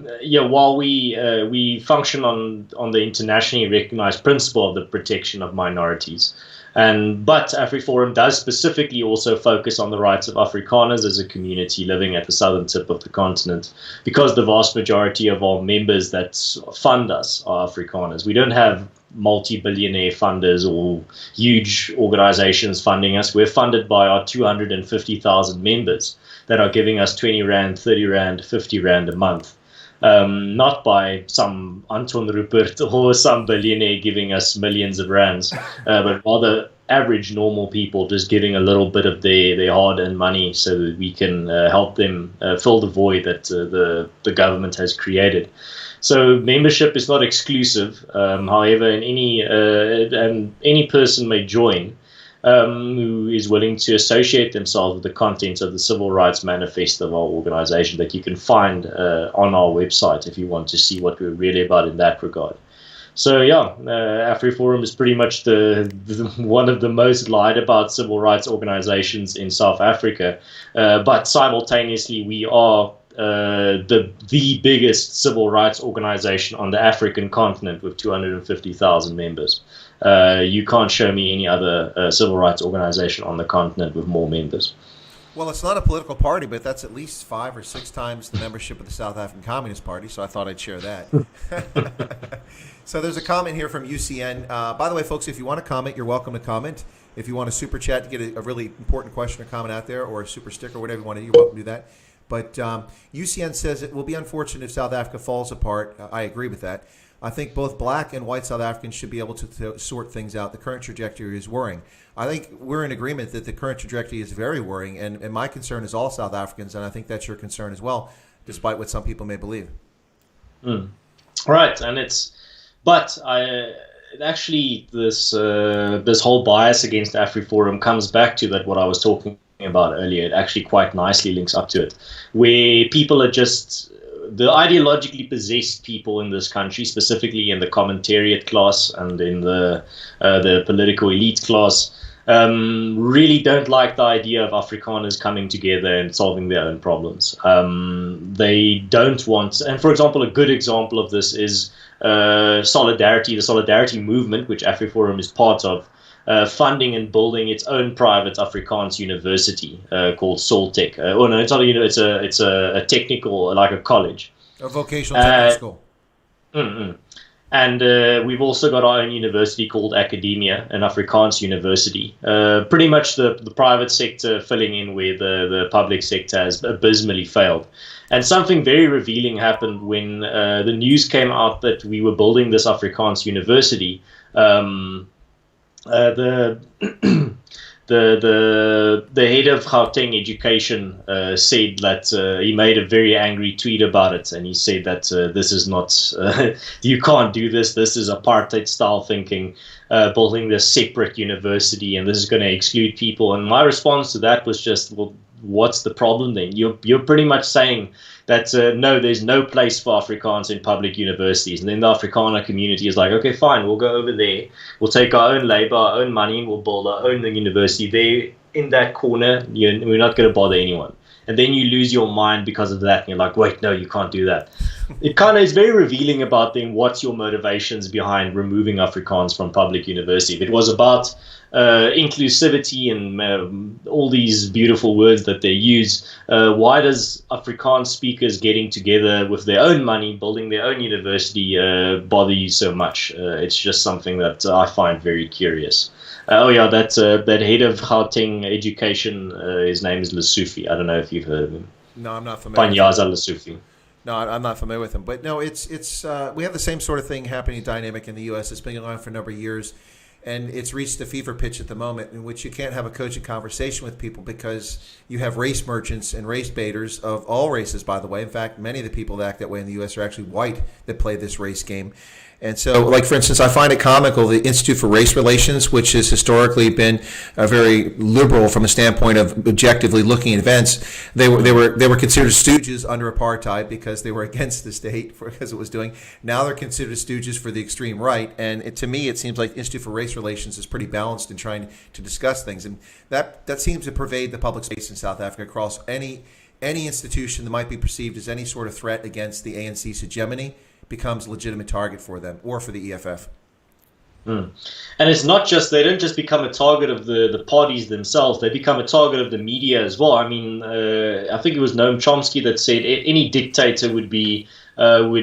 while we function on the internationally recognized principle of the protection of minorities. But AfriForum does specifically also focus on the rights of Afrikaners as a community living at the southern tip of the continent, because the vast majority of our members that fund us are Afrikaners. We don't have multi-billionaire funders or huge organizations funding us. We're funded by our 250,000 members that are giving us 20 Rand, 30 Rand, 50 Rand a month. Not by some Anton Rupert or some billionaire giving us millions of rands, but rather average normal people just giving a little bit of their hard-earned money so that we can help them fill the void that the government has created. So membership is not exclusive. However, any person may join who is willing to associate themselves with the contents of the Civil Rights Manifesto of our organization that you can find on our website if you want to see what we're really about in that regard. So AfriForum is pretty much the one of the most lied about civil rights organizations in South Africa, but simultaneously we are the biggest civil rights organization on the African continent with 250,000 members. You can't show me any other civil rights organization on the continent with more members. Well, it's not a political party, but that's at least 5 or 6 times the membership of the South African Communist Party, so I thought I'd share that. So there's a comment here from UCN. By the way, folks, if you want to comment, you're welcome to comment. If you want a super chat to get a really important question or comment out there, or a super sticker, whatever you want to do, you're welcome to do that. But UCN says it will be unfortunate if South Africa falls apart. I agree with that. I think both black and white South Africans should be able to sort things out. The current trajectory is worrying. I think we're in agreement that the current trajectory is very worrying, and my concern is all South Africans, and I think that's your concern as well, despite what some people may believe. Right, and this whole bias against AfriForum comes back to that what I was talking about earlier. It actually quite nicely links up to it, where people are just the ideologically possessed people in this country, specifically in the commentariat class and in the political elite class, really don't like the idea of Afrikaners coming together and solving their own problems. They don't want, and for example, a good example of this is Solidarity, the Solidarity movement, which AfriForum is part of, funding and building its own private Afrikaans university called Soltech. Oh no, it's not a university. It's a technical, like a college, a vocational technical school. Mm-mm. And we've also got our own university called Academia, an Afrikaans university. Pretty much the private sector filling in where the public sector has abysmally failed. And something very revealing happened when the news came out that we were building this Afrikaans university. The head of Gauteng Education said that he made a very angry tweet about it, and he said that this is not, you can't do this. This is apartheid style thinking, building this separate university, and this is going to exclude people. And my response to that was just, well, what's the problem then? You're pretty much saying that no, there's no place for Afrikaans in public universities. And then the Afrikaner community is like, okay, fine, we'll go over there. We'll take our own labor, our own money, and we'll build our own university there in that corner. We're not going to bother anyone. And then you lose your mind because of that. And you're like, wait, no, you can't do that. It kind of is very revealing about then what's your motivations behind removing Afrikaans from public university. If it was about inclusivity and all these beautiful words that they use, why does Afrikaans speakers getting together with their own money, building their own university, bother you so much? It's just something that I find very curious. That head of Gauteng Education, his name is Lessufi. I don't know if you've heard of him. No, I'm not familiar. Panyaza Lessufi. No, I'm not familiar with him. But no, it's we have the same sort of thing happening dynamic in the U.S. It's been going on for a number of years. And it's reached a fever pitch at the moment in which you can't have a cogent conversation with people because you have race merchants and race baiters of all races, by the way. In fact, many of the people that act that way in the U.S. are actually white that play this race game. And so, like, for instance, I find it comical, the Institute for Race Relations, which has historically been very liberal from a standpoint of objectively looking at events, they were considered stooges under apartheid because they were against the state because it was doing. Now they're considered stooges for the extreme right. And to me, it seems like the Institute for Race Relations is pretty balanced in trying to discuss things. And that seems to pervade the public space in South Africa across any institution that might be perceived as any sort of threat against the ANC's hegemony becomes a legitimate target for them or for the EFF. And it's not just, they don't just become a target of the parties themselves, they become a target of the media as well. I mean, I think it was Noam Chomsky that said any dictator would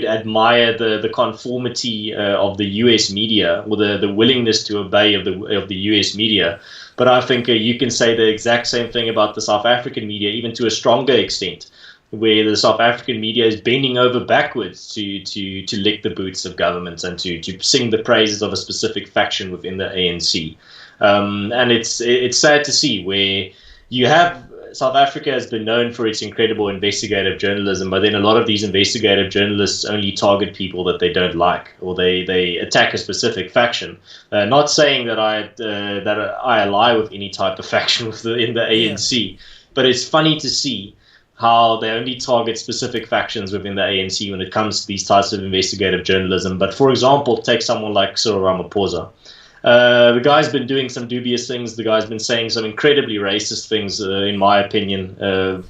admire the conformity of the US media, or the willingness to obey of the US media. But I think you can say the exact same thing about the South African media, even to a stronger extent, where the South African media is bending over backwards to lick the boots of governments and to sing the praises of a specific faction within the ANC. And it's sad to see where you have South Africa has been known for its incredible investigative journalism, but then a lot of these investigative journalists only target people that they don't like, or they attack a specific faction. Not saying that I ally with any type of faction in the ANC, but it's funny to see how they only target specific factions within the ANC when it comes to these types of investigative journalism. But for example, take someone like Cyril Ramaphosa. The guy's been doing some dubious things. The guy's been saying some incredibly racist things, in my opinion,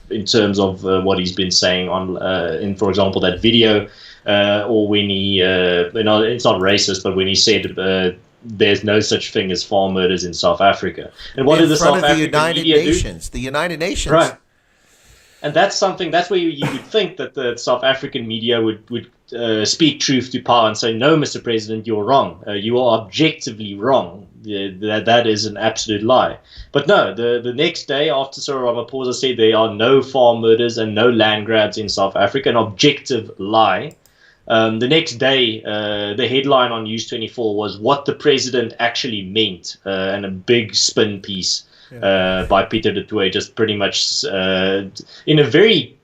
in terms of what he's been saying in, for example, that video, or when he, it's not racist, but when he said there's no such thing as farm murders in South Africa. And what did the South African United media Nations, the United Nations, right? And that's where you would think that the South African media would speak truth to power and say, no, Mr. President, you're wrong. You are objectively wrong. That is an absolute lie. But no, the next day after Cyril Ramaphosa said there are no farm murders and no land grabs in South Africa, an objective lie, the next day the headline on News 24 was what the president actually meant, and a big spin piece by Peter de Tooy, just pretty much in a very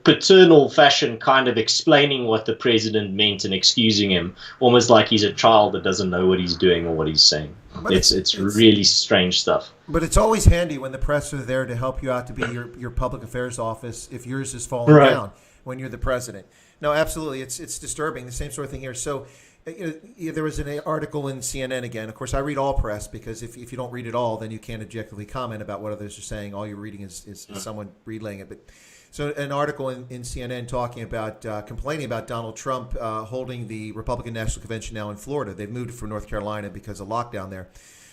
paternal fashion, kind of explaining what the president meant and excusing him, almost like he's a child that doesn't know what he's doing or what he's saying. It's really strange stuff. But it's always handy when the press are there to help you out, to be your public affairs office if yours is falling down when you're the president. No, absolutely. It's disturbing. The same sort of thing here. So There was an article in CNN again. Of course, I read all press because if you don't read it all, then you can't objectively comment about what others are saying. All you're reading is someone relaying it. But so an article in CNN talking about complaining about Donald Trump holding the Republican National Convention now in Florida. They've moved it from North Carolina because of lockdown there.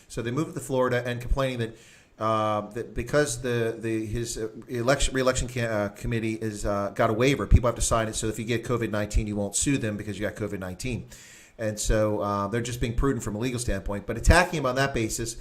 So they moved it to Florida and complaining that because his re-election committee is got a waiver, people have to sign it. So if you get COVID-19, you won't sue them because you got COVID-19. And so they're just being prudent from a legal standpoint. But attacking him on that basis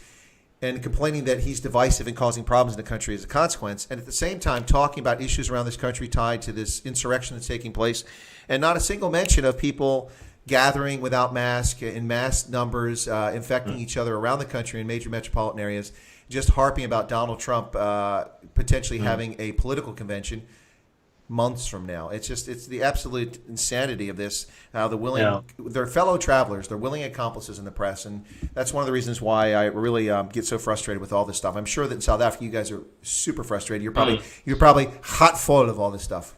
and complaining that he's divisive and causing problems in the country as a consequence, and at the same time talking about issues around this country tied to this insurrection that's taking place, and not a single mention of people gathering without masks in mass numbers, infecting each other around the country in major metropolitan areas, just harping about Donald Trump potentially having a political convention months from now. It's the absolute insanity of this. They're fellow travelers, they're willing accomplices in the press, and that's one of the reasons why I really get so frustrated with all this stuff. I'm sure that in South Africa you guys are super frustrated. You're probably hot full of all this stuff.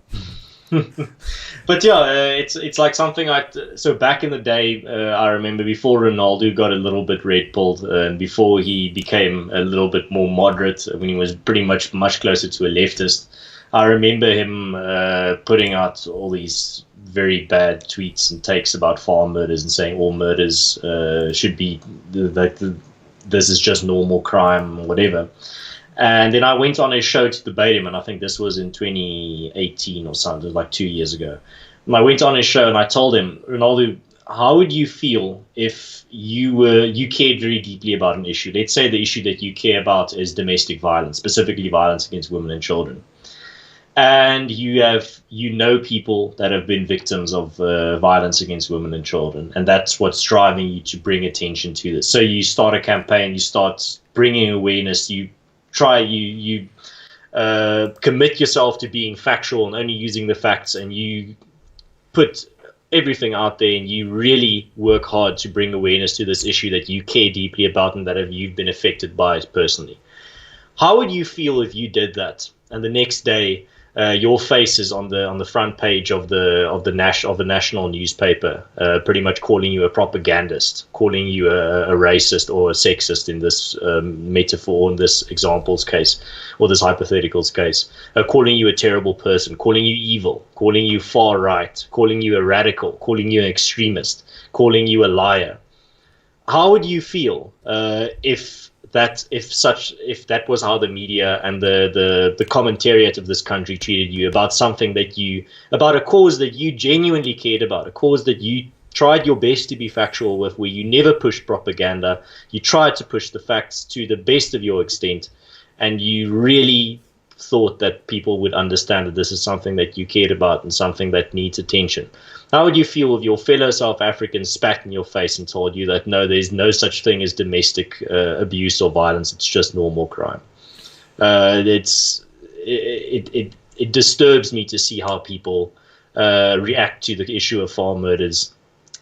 But it's like something so back in the day, I remember before Ronaldo got a little bit red pilled, and before he became a little bit more moderate, when he was pretty much closer to a leftist. I remember him putting out all these very bad tweets and takes about farm murders and saying all murders should be this is just normal crime, whatever. And then I went on his show to debate him, and I think this was in 2018 or something, like 2 years ago. And I went on his show and I told him, Ronaldo, how would you feel if you cared very deeply about an issue? Let's say the issue that you care about is domestic violence, specifically violence against women and children. And you know people that have been victims of violence against women and children, and that's what's driving you to bring attention to this. So you start a campaign, you start bringing awareness, you commit yourself to being factual and only using the facts, and you put everything out there, and you really work hard to bring awareness to this issue that you care deeply about and that you've been affected by personally. How would you feel if you did that, and the next day your face is on the front page of the national newspaper, pretty much calling you a propagandist, calling you a racist or a sexist in this metaphor, in this example's case, or this hypothetical's case, calling you a terrible person, calling you evil, calling you far right, calling you a radical, calling you an extremist, calling you a liar? How would you feel if that was how the media and the commentariat of this country treated you about about a cause that you genuinely cared about, a cause that you tried your best to be factual with, where you never pushed propaganda, you tried to push the facts to the best of your extent, and you really thought that people would understand that this is something that you cared about and something that needs attention? How would you feel if your fellow South Africans spat in your face and told you that no, there's no such thing as domestic abuse or violence, it's just normal crime? It disturbs me to see how people react to the issue of farm murders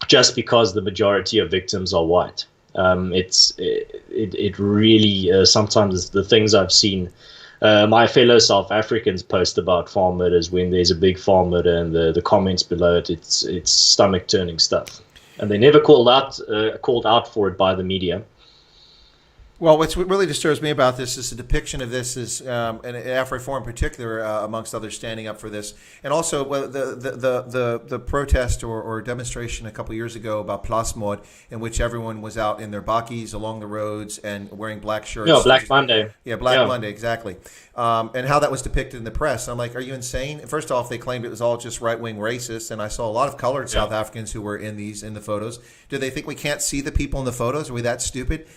just because the majority of victims are white. It really sometimes the things I've seen my fellow South Africans post about farm murders, when there's a big farm murder, and the comments below it's stomach turning stuff, and they never called out for it by the media. Well, what really disturbs me about this is the depiction of this is, and AfriForum in particular, amongst others, standing up for this, and also the protest or demonstration a couple of years ago about Plasmod, in which everyone was out in their bakkies along the roads and wearing black shirts. No, Black Monday. Yeah, Black Monday, exactly. And how that was depicted in the press. I'm like, are you insane? First off, they claimed it was all just right-wing racists, and I saw a lot of colored South Africans who were in the photos. Do they think we can't see the people in the photos? Are we that stupid?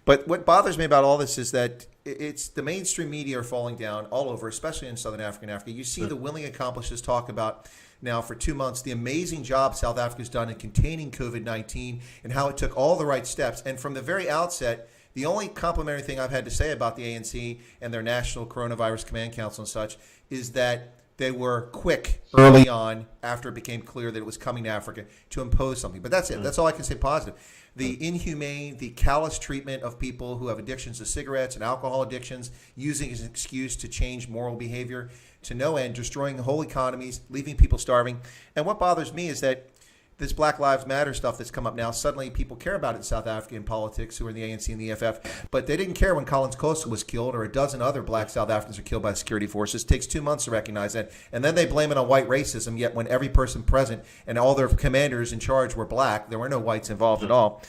But what bothers me about all this is that it's the mainstream media are falling down all over, especially in Southern Africa and Africa. You see the willing accomplices talk about now for 2 months the amazing job South Africa's done in containing COVID-19 and how it took all the right steps. And from the very outset, the only complimentary thing I've had to say about the ANC and their National Coronavirus Command Council and such is that they were quick early on, after it became clear that it was coming to Africa, to impose something. But that's it. That's all I can say positive. The inhumane, the callous treatment of people who have addictions to cigarettes and alcohol addictions, using as an excuse to change moral behavior to no end, destroying whole economies, leaving people starving. And what bothers me is that this Black Lives Matter stuff that's come up now, suddenly people care about it in South Africa in politics, who are in the ANC and the EFF, but they didn't care when Collins Kosa was killed, or a dozen other black South Africans are killed by security forces. It takes 2 months to recognize that, and then they blame it on white racism, yet when every person present and all their commanders in charge were black, there were no whites involved at all.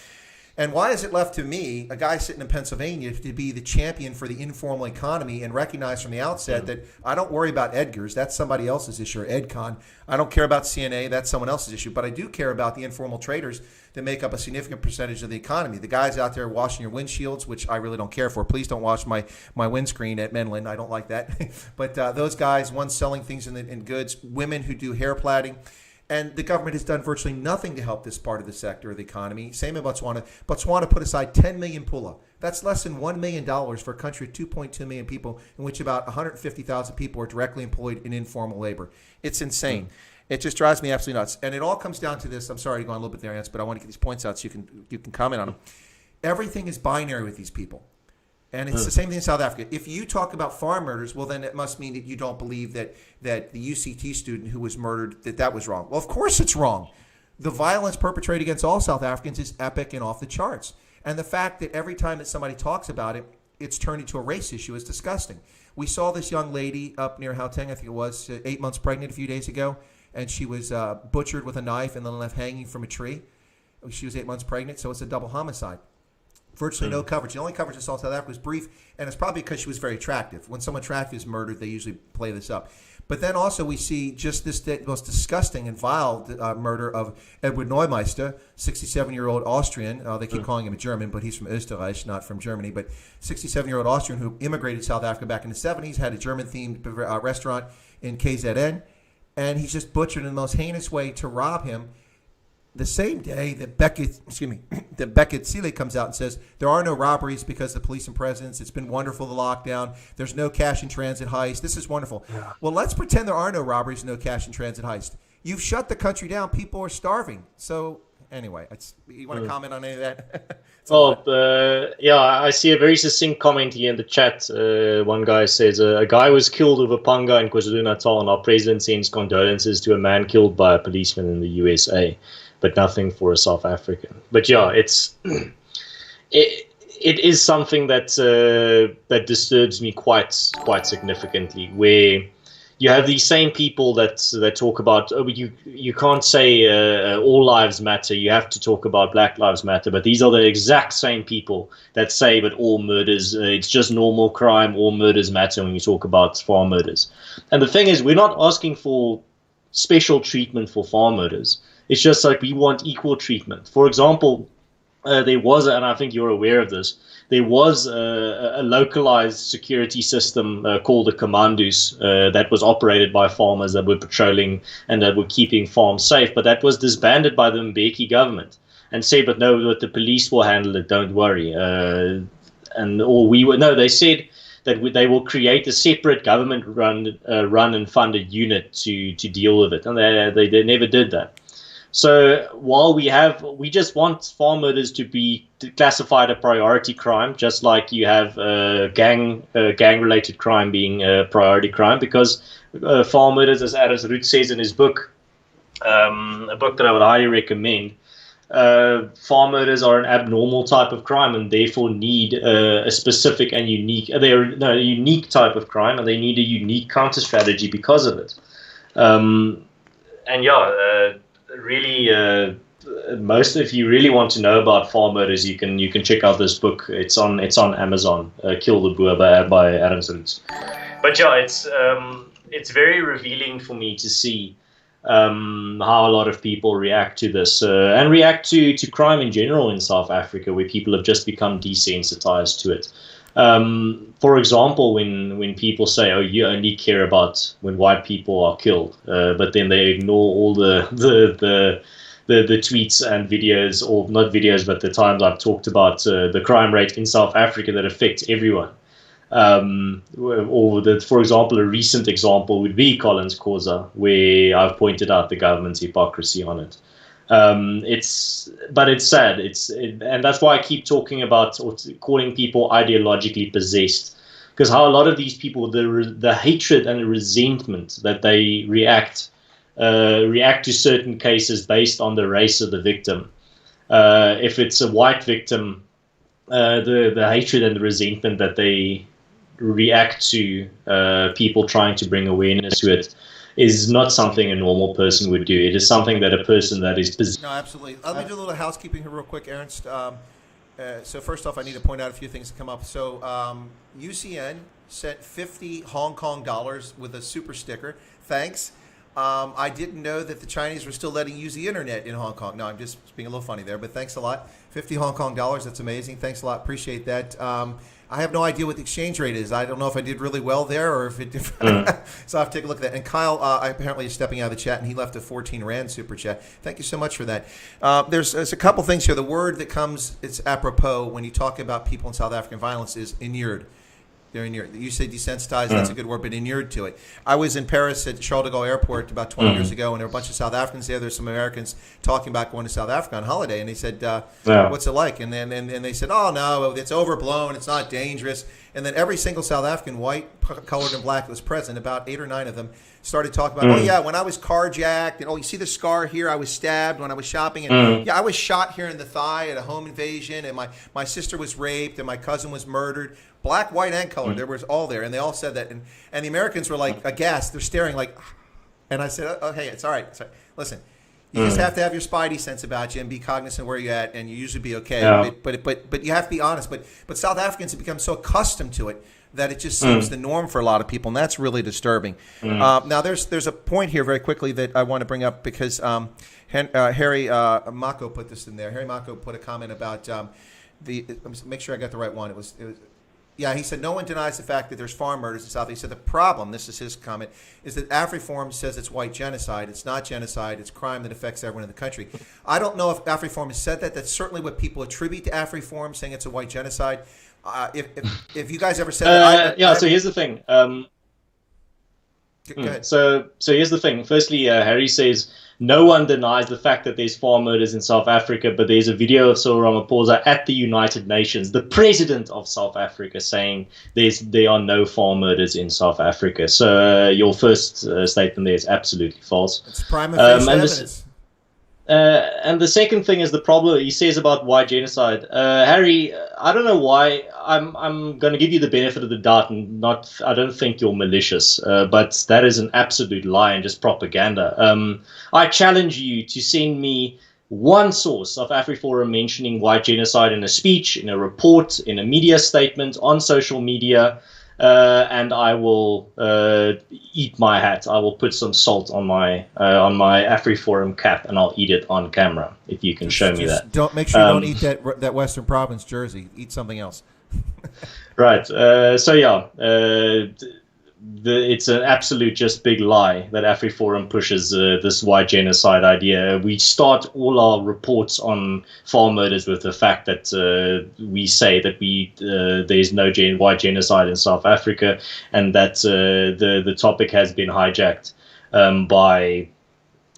And why is it left to me, a guy sitting in Pennsylvania, to be the champion for the informal economy and recognize from the outset that I don't worry about Edgar's, that's somebody else's issue, or EdCon. I don't care about CNA, that's someone else's issue. But I do care about the informal traders that make up a significant percentage of the economy. The guys out there washing your windshields, which I really don't care for. Please don't wash my windscreen at Menlyn. I don't like that. But those guys, ones selling things in goods, women who do hair plaiting. And the government has done virtually nothing to help this part of the sector of the economy. Same in Botswana. Botswana put aside 10 million pula. That's less than $1 million for a country of 2.2 million people, in which about 150,000 people are directly employed in informal labor. It's insane. It just drives me absolutely nuts. And it all comes down to this. I'm sorry to go on a little bit there, Ants, but I want to get these points out so you can comment on them. Everything is binary with these people. And it's the same thing in South Africa. If you talk about farm murders, well, then it must mean that you don't believe that the UCT student who was murdered, that was wrong. Well, of course it's wrong. The violence perpetrated against all South Africans is epic and off the charts. And the fact that every time that somebody talks about it, it's turned into a race issue is disgusting. We saw this young lady up near Gauteng, I think it was, 8 months pregnant a few days ago, and she was butchered with a knife and then left hanging from a tree. She was 8 months pregnant, so it's a double homicide. Virtually no coverage. The only coverage I saw in South Africa was brief, and it's probably because she was very attractive. When someone attractive is murdered, they usually play this up. But then also we see just this most disgusting and vile murder of Edward Neumeister, 67-year-old Austrian. They keep calling him a German, but he's from Österreich, not from Germany. But 67-year-old Austrian who immigrated to South Africa back in the 70s, had a German-themed restaurant in KZN, and he's just butchered in the most heinous way to rob him. The same day that Beckett Sile comes out and says there are no robberies because of the police and presence. It's been wonderful, the lockdown. There's no cash in transit heist. This is wonderful. Yeah. Well, let's pretend there are no robberies, no cash in transit heist. You've shut the country down. People are starving. So anyway, you want to comment on any of that? Yeah, I see a very succinct comment here in the chat. One guy says, a guy was killed with a panga in KwaZulu-Natal, and our president sends condolences to a man killed by a policeman in the USA. But nothing for a South African. But yeah, it is something that disturbs me quite significantly. Where you have these same people that talk about, you can't say all lives matter. You have to talk about Black Lives Matter. But these are the exact same people that say, but all murders, it's just normal crime. All murders matter when you talk about farm murders. And the thing is, we're not asking for special treatment for farm murders. It's just like we want equal treatment. For example, there was, and I think you're aware of this, there was a localized security system called the Commandos that was operated by farmers that were patrolling and that were keeping farms safe. But that was disbanded by the Mbeki government and said, but no, the police will handle it, don't worry. They said that they will create a separate government-run and funded unit to deal with it. And they never did that. So while we just want farm murders to be classified a priority crime, just like you have gang-related crime being a priority crime, because farm murders, as Root says in his book, a book that I would highly recommend, farm murders are an abnormal type of crime and therefore need a specific and unique. They're a unique type of crime and they need a unique counter strategy because of it. Really, if you really want to know about farm murders, you can check out this book. It's on Amazon. Kill the Boer by Adam Roots. But yeah, it's very revealing for me to see how a lot of people react to this and react to crime in general in South Africa, where people have just become desensitized to it. For example, when people say, "Oh, you only care about when white people are killed," but then they ignore all the tweets and videos, or not videos, but the times I've talked about the crime rate in South Africa that affects everyone. For example, a recent example would be Collins Kosa, where I've pointed out the government's hypocrisy on it. It's sad. And that's why I keep talking about or calling people ideologically possessed, because how a lot of these people, the hatred and the resentment that they react react to certain cases based on the race of the victim. If it's a white victim, the hatred and the resentment that they react to people trying to bring awareness to it is not something a normal person would do. It is something that a person that is... No, absolutely. Let me do a little housekeeping here real quick, Ernst. So first off, I need to point out a few things that come up. So UCN sent 50 Hong Kong dollars with a super sticker. Thanks. I didn't know that the Chinese were still letting you use the internet in Hong Kong. No, I'm just being a little funny there, but thanks a lot. 50 Hong Kong dollars, that's amazing. Thanks a lot, appreciate that. I have no idea what the exchange rate is. I don't know if I did really well there or if it did. So I have to take a look at that. And Kyle apparently is stepping out of the chat, and he left a 14 Rand super chat. Thank you so much for that. There's a couple things here. The word that comes, it's apropos when you talk about people in South African violence is inured. They're inured. You say desensitized, that's a good word, but inured to it. I was in Paris at Charles de Gaulle Airport about 20 years ago, and there were a bunch of South Africans there. There's some Americans talking about going to South Africa on holiday, and they said, what's it like? And then they said, oh, no, it's overblown, it's not dangerous. And then every single South African, white, colored, and black that was present, about 8 or 9 of them, started talking about, oh, yeah, when I was carjacked, and oh, you see the scar here, I was stabbed when I was shopping, and yeah, I was shot here in the thigh at a home invasion, and my sister was raped, and my cousin was murdered. Black, white, and colored. There was all there, and they all said that. And the Americans were like aghast. They're staring like, and I said, oh, hey, it's all right. Listen, you just have to have your spidey sense about you and be cognizant where you're at, and you usually be okay. Yeah. But you have to be honest. But South Africans have become so accustomed to it that it just seems the norm for a lot of people, and that's really disturbing. Now, there's a point here very quickly that I want to bring up because Harry Mako put this in there. Harry Mako put a comment about let me make sure I got the right one. It was. Yeah, he said no one denies the fact that there's farm murders in South. He said the problem, this is his comment, is that AfriForum says it's white genocide. It's not genocide. It's crime that affects everyone in the country. I don't know if AfriForum has said that. That's certainly what people attribute to AfriForum, saying it's a white genocide. If you guys ever said that, so here's the thing. Go ahead. So here's the thing. Firstly, Harry says no one denies the fact that there's farm murders in South Africa, but there's a video of Cyril Ramaphosa at the United Nations, the president of South Africa, saying there are no farm murders in South Africa. So your first statement there is absolutely false. It's prima facie evidence. And the second thing is the problem he says about white genocide. Harry, I don't know why. I'm going to give you the benefit of the doubt, and I don't think you're malicious, but that is an absolute lie and just propaganda. I challenge you to send me one source of AfriForum mentioning white genocide in a speech, in a report, in a media statement, on social media, and I will eat my hat. I will put some salt on my AfriForum cap, and I'll eat it on camera if you can show me that. Don't make sure you don't eat that Western Province jersey. Eat something else. Right. It's an absolute just big lie that AfriForum pushes this white genocide idea. We start all our reports on farm murders with the fact that we say that there's no white genocide in South Africa, and that the topic has been hijacked by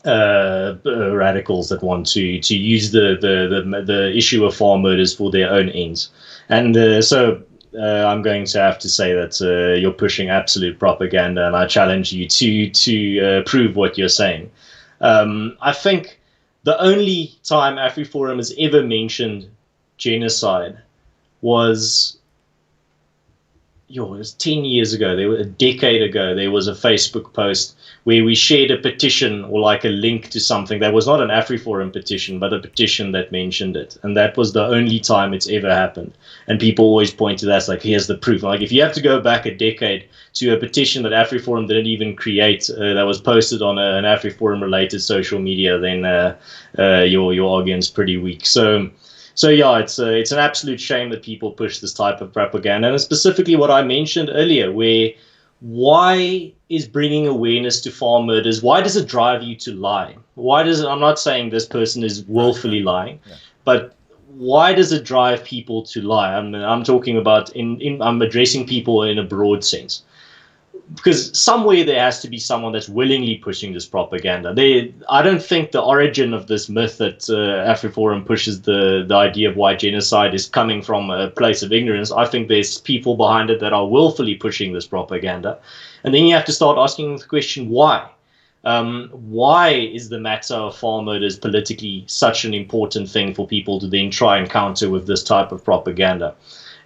radicals that want to use the issue of farm murders for their own ends. And I'm going to have to say that you're pushing absolute propaganda, and I challenge you to prove what you're saying. I think the only time AfriForum has ever mentioned genocide was 10 years ago. A decade ago, there was a Facebook post where we shared a petition or like a link to something that was not an AfriForum petition, but a petition that mentioned it. And that was the only time it's ever happened. And people always point to that as like, here's the proof. Like, if you have to go back a decade to a petition that AfriForum didn't even create, that was posted on an AfriForum related social media, then your argument's pretty weak. So yeah, it's an absolute shame that people push this type of propaganda. And specifically what I mentioned earlier, why is bringing awareness to farm murders, why does it drive you to lie? I'm not saying this person is willfully lying, but why does it drive people to lie? I'm talking about, I'm addressing people in a broad sense. Because somewhere there has to be someone that's willingly pushing this propaganda. I don't think the origin of this myth that AfriForum pushes the idea of white genocide is coming from a place of ignorance. I think there's people behind it that are willfully pushing this propaganda. And then you have to start asking the question, why? Why is the matter of farm murders politically such an important thing for people to then try and counter with this type of propaganda?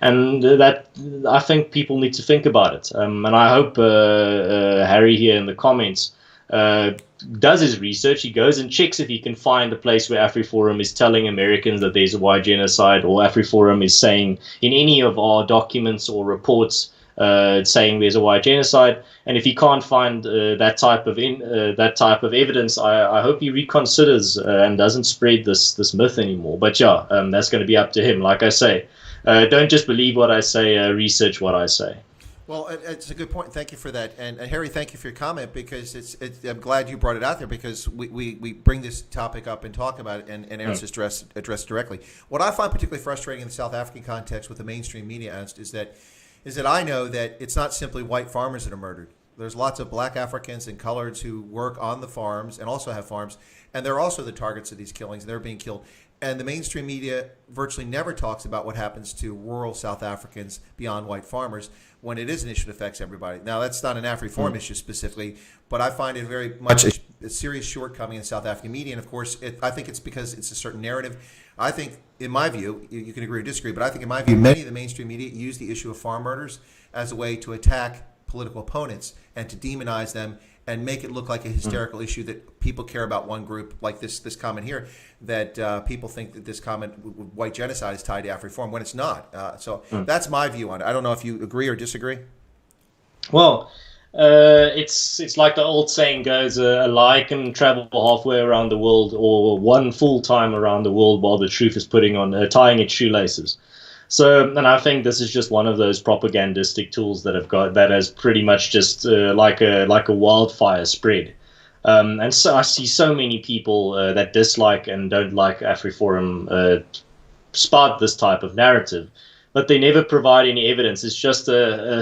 And that, I think people need to think about it. And I hope Harry here in the comments does his research. He goes and checks if he can find a place where AfriForum is telling Americans that there's a white genocide, or AfriForum is saying in any of our documents or reports saying there's a white genocide. And if he can't find that type of evidence, I hope he reconsiders and doesn't spread this myth anymore. But yeah, that's going to be up to him. Like I say, don't just believe what I say. Research what I say. Well, it's a good point. Thank you for that. And Harry, thank you for your comment, because I'm glad you brought it out there, because we bring this topic up and talk about it and answer address directly. What I find particularly frustrating in the South African context with the mainstream media is that I know that it's not simply white farmers that are murdered. There's lots of black Africans and coloreds who work on the farms and also have farms, and they're also the targets of these killings. They're being killed. And the mainstream media virtually never talks about what happens to rural South Africans beyond white farmers when it is an issue that affects everybody. Now, that's not an AfriForum issue specifically, but I find it very much a serious shortcoming in South African media. And of course, I think it's because it's a certain narrative. I think, in my view, you can agree or disagree, but I think in my view, many of the mainstream media use the issue of farm murders as a way to attack political opponents and to demonize them and make it look like a hysterical issue that people care about one group, like this comment here, that people think that this comment, white genocide, is tied to AfriForum, when it's not. So that's my view on it. I don't know if you agree or disagree. Well, it's like the old saying goes, a lie can travel halfway around the world, or one full time around the world, while the truth is tying its shoelaces. So, and I think this is just one of those propagandistic tools that has pretty much just like a wildfire spread. And so I see so many people that dislike and don't like AfriForum spout this type of narrative, but they never provide any evidence. It's just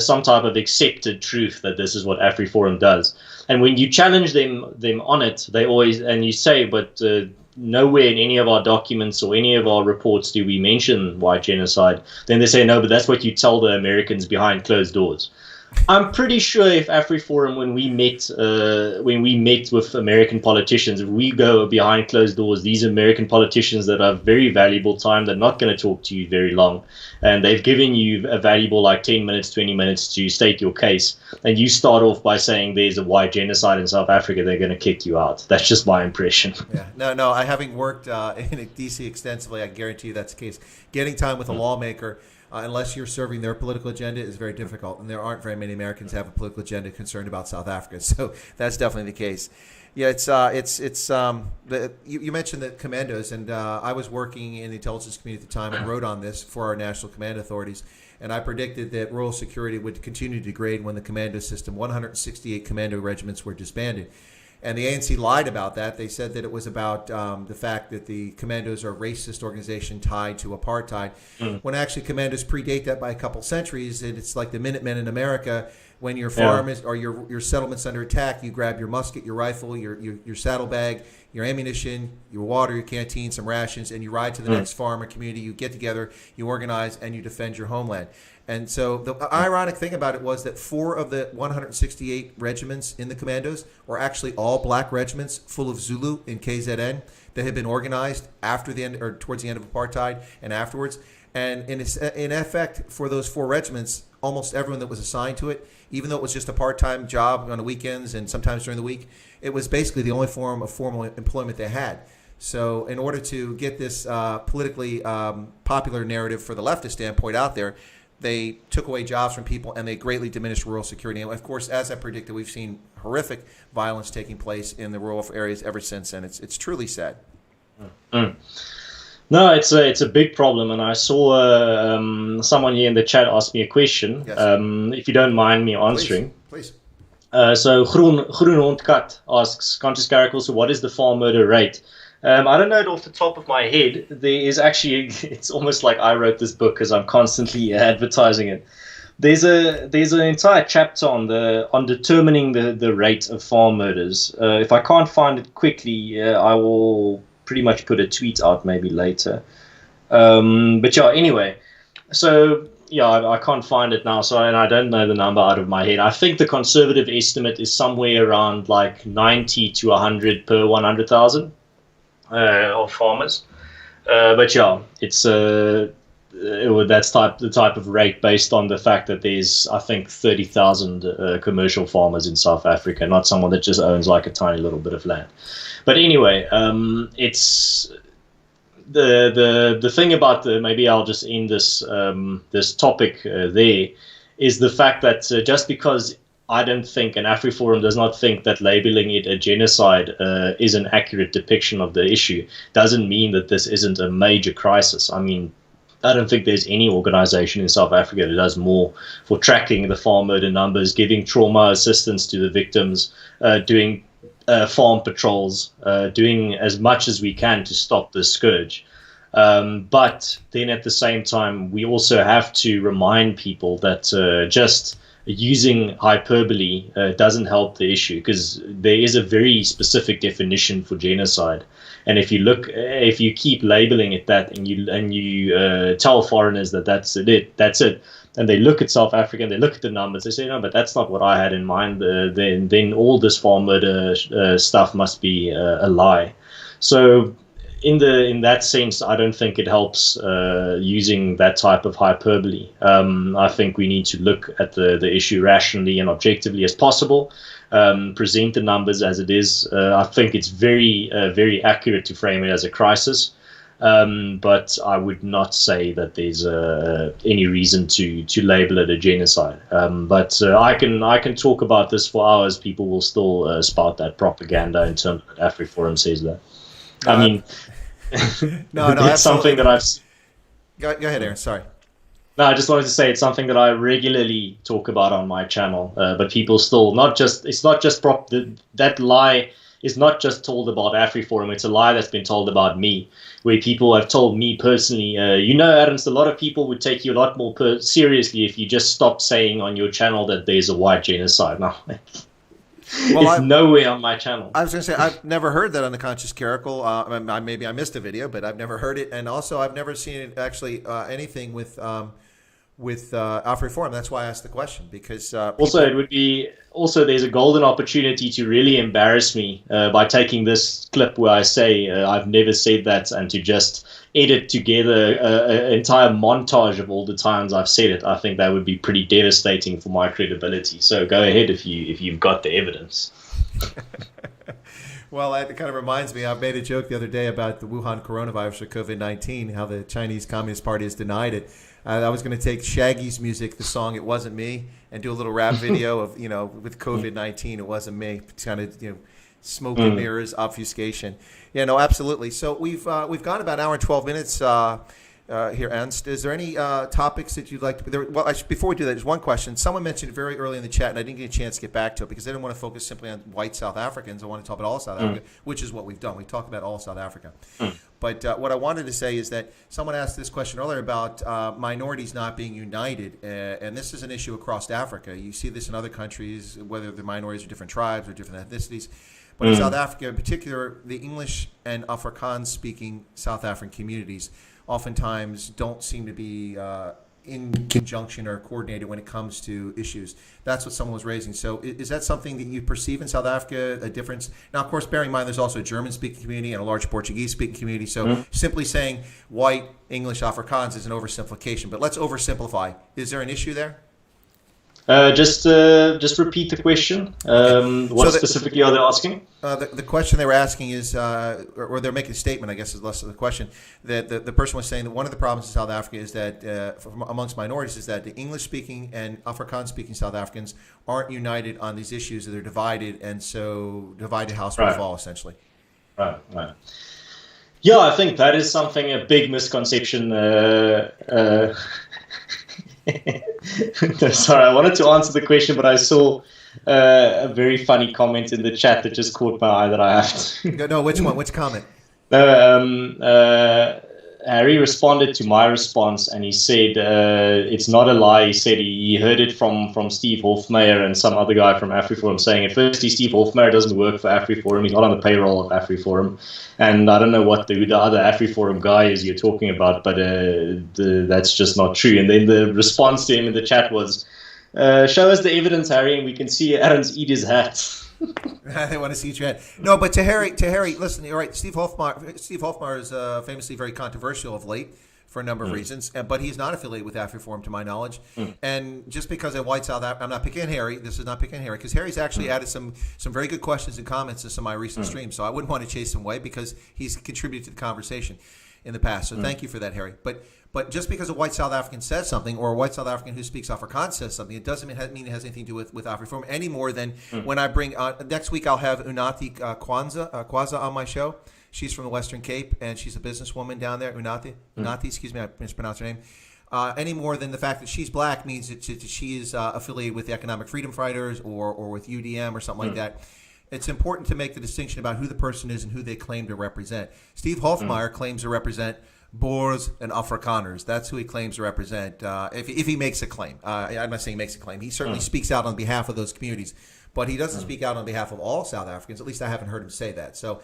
some type of accepted truth that this is what AfriForum does. And when you challenge them on it, they always, and you say, but nowhere in any of our documents or any of our reports do we mention white genocide. Then they say, no, but that's what you tell the Americans behind closed doors. I'm pretty sure if AfriForum, when we met with American politicians, if we go behind closed doors, these American politicians that have very valuable time, they're not going to talk to you very long, and they've given you a valuable 10 minutes, 20 minutes to state your case, and you start off by saying there's a white genocide in South Africa, they're going to kick you out. That's just my impression. Yeah, no. Having worked in D.C. extensively, I guarantee you that's the case. Getting time with a lawmaker, unless you're serving their political agenda, is very difficult, and there aren't very many Americans who have a political agenda concerned about South Africa. So that's definitely the case. Yeah, you mentioned the commandos, and I was working in the intelligence community at the time and wrote on this for our national command authorities, and I predicted that rural security would continue to degrade when the commando system, 168 commando regiments, were disbanded. And the ANC lied about that. They said that it was about the fact that the commandos are a racist organization tied to apartheid, when actually commandos predate that by a couple centuries. And it's like the Minutemen in America. When your farm is, or your settlement's under attack, you grab your musket, your rifle, your saddlebag, your ammunition, your water, your canteen, some rations, and you ride to the next farm or community. You get together, you organize, and you defend your homeland. And so the ironic thing about it was that 4 of the 168 regiments in the commandos were actually all black regiments full of Zulu in KZN that had been organized after the end, or towards the end of apartheid and afterwards. And in effect, for those 4 regiments, almost everyone that was assigned to it, even though it was just a part-time job on the weekends and sometimes during the week, it was basically the only form of formal employment they had. So in order to get this politically popular narrative for the leftist standpoint out there, they took away jobs from people, and they greatly diminished rural security. And of course, as I predicted, we've seen horrific violence taking place in the rural areas ever since, and it's truly sad. No, it's a big problem, and I saw someone here in the chat ask me a question. Yes. If you don't mind me answering. Please. So Groen Hondkat asks, Countess Caracal, so what is the farm murder rate? I don't know it off the top of my head. There is actually, it's almost like I wrote this book because I'm constantly advertising it. There's an entire chapter on determining the rate of farm murders. If I can't find it quickly, I will pretty much put a tweet out maybe later. But yeah, anyway, so I can't find it now, and I don't know the number out of my head. I think the conservative estimate is somewhere around like 90 to 100 per 100,000 of farmers. But yeah, it's that's the type of rate based on the fact that there's, I think, 30,000 commercial farmers in South Africa, not someone that just owns like a tiny little bit of land. But anyway, it's the thing about maybe I'll just end this topic there, is the fact that just because I don't think, and AfriForum does not think, that labeling it a genocide is an accurate depiction of the issue, doesn't mean that this isn't a major crisis. I mean, I don't think there's any organization in South Africa that does more for tracking the farm murder numbers, giving trauma assistance to the victims, doing farm patrols, doing as much as we can to stop this scourge. But then at the same time, we also have to remind people that just using hyperbole doesn't help the issue, because there is a very specific definition for genocide. And if you keep labeling it that, and you tell foreigners that that's it, and they look at South Africa and they look at the numbers, they say, no, but that's not what I had in mind. Then all this farm murder stuff must be a lie. So in that sense, I don't think it helps using that type of hyperbole. I think we need to look at the issue rationally and objectively as possible. Present the numbers as it is. I think it's very accurate to frame it as a crisis, but I would not say that there's any reason to label it a genocide. But I can talk about this for hours. People will still spout that propaganda in terms that AfriForum says that. I mean, no, it's something that I've. Go ahead, Aaron. Sorry. No, I just wanted to say it's something that I regularly talk about on my channel, but people still that lie is not just told about AfriForum. It's a lie that's been told about me, where people have told me personally, Ernst, a lot of people would take you a lot more seriously if you just stopped saying on your channel that there's a white genocide. No, it's nowhere on my channel. I was going to say, I've never heard that on the Conscious Caracal. Maybe I missed a video, but I've never heard it. And also, I've never seen it actually anything with AfriForum. That's why I asked the question, because there's a golden opportunity to really embarrass me by taking this clip where I say I've never said that, and to just edit together an entire montage of all the times I've said it. I think that would be pretty devastating for my credibility. So go ahead if you've got the evidence. Well, it kind of reminds me, I made a joke the other day about the Wuhan coronavirus or COVID-19, how the Chinese Communist Party has denied it. I was going to take Shaggy's music, the song "It Wasn't Me," and do a little rap video of, with COVID-19, it wasn't me. It's kind of, smoke and mirrors, obfuscation. Yeah, no, absolutely. So we've got about an hour and 12 minutes here, Ernst. Is there any topics that you'd like to? Before we do that, there's one question. Someone mentioned it very early in the chat, and I didn't get a chance to get back to it because I didn't want to focus simply on white South Africans. I want to talk about all South Africa, which is what we've done. We've talked about all South Africa. But what I wanted to say is that someone asked this question earlier about minorities not being united, and this is an issue across Africa. You see this in other countries, whether the minorities are different tribes or different ethnicities. But in South Africa, in particular, the English and Afrikaans-speaking South African communities oftentimes don't seem to be in conjunction or coordinated when it comes to issues. That's what someone was raising. So is that something that you perceive in South Africa, a difference? Now, of course, bearing in mind there's also a German-speaking community and a large Portuguese-speaking community. So simply saying white, English, Afrikaans is an oversimplification. But let's oversimplify. Is there an issue there? Just repeat the question. What specifically are they asking? The question they were asking is, or they're making a statement, I guess is less of the question, that the person was saying that one of the problems in South Africa is that, amongst minorities, is that the English-speaking and Afrikaans-speaking South Africans aren't united on these issues, that they're divided, and so divided house will fall, essentially. Right. Yeah, I think that is a big misconception. Sorry, I wanted to answer the question, but I saw a very funny comment in the chat that just caught my eye that I have to. No, which one? Which comment? Harry responded to my response, and he said, it's not a lie. He said he heard it from Steve Hofmeyer and some other guy from AfriForum saying, at first, Steve Hofmeyer doesn't work for AfriForum. He's not on the payroll of AfriForum. And I don't know what the other AfriForum guy is you're talking about, but that's just not true. And then the response to him in the chat was, show us the evidence, Harry, and we can see Aaron's eat his hat. They want to see your head. No, but to Harry, listen, you're right. Steve Hofmeyer is famously very controversial of late for a number of reasons, but he's not affiliated with AfriForum to my knowledge. And just because of white South Africa, I'm not picking Harry. This is not picking Harry, because Harry's actually added some very good questions and comments to some of my recent streams. So I wouldn't want to chase him away because he's contributed to the conversation in the past. So thank you for that, Harry. But just because a white South African says something, or a white South African who speaks Afrikaans says something, it doesn't mean it has anything to do with AfriForum any more than when I bring next week I'll have Unati Kwaza on my show. She's from the Western Cape, and she's a businesswoman down there. Unati, excuse me, I mispronounced her name. Any more than the fact that she's black means that she is affiliated with the Economic Freedom Fighters or with UDM or something like that. It's important to make the distinction about who the person is and who they claim to represent. Steve Hofmeyer claims to represent Boers and Afrikaners. That's who he claims to represent. If he makes a claim, I'm not saying he makes a claim. He certainly speaks out on behalf of those communities, but he doesn't speak out on behalf of all South Africans. At least I haven't heard him say that. So,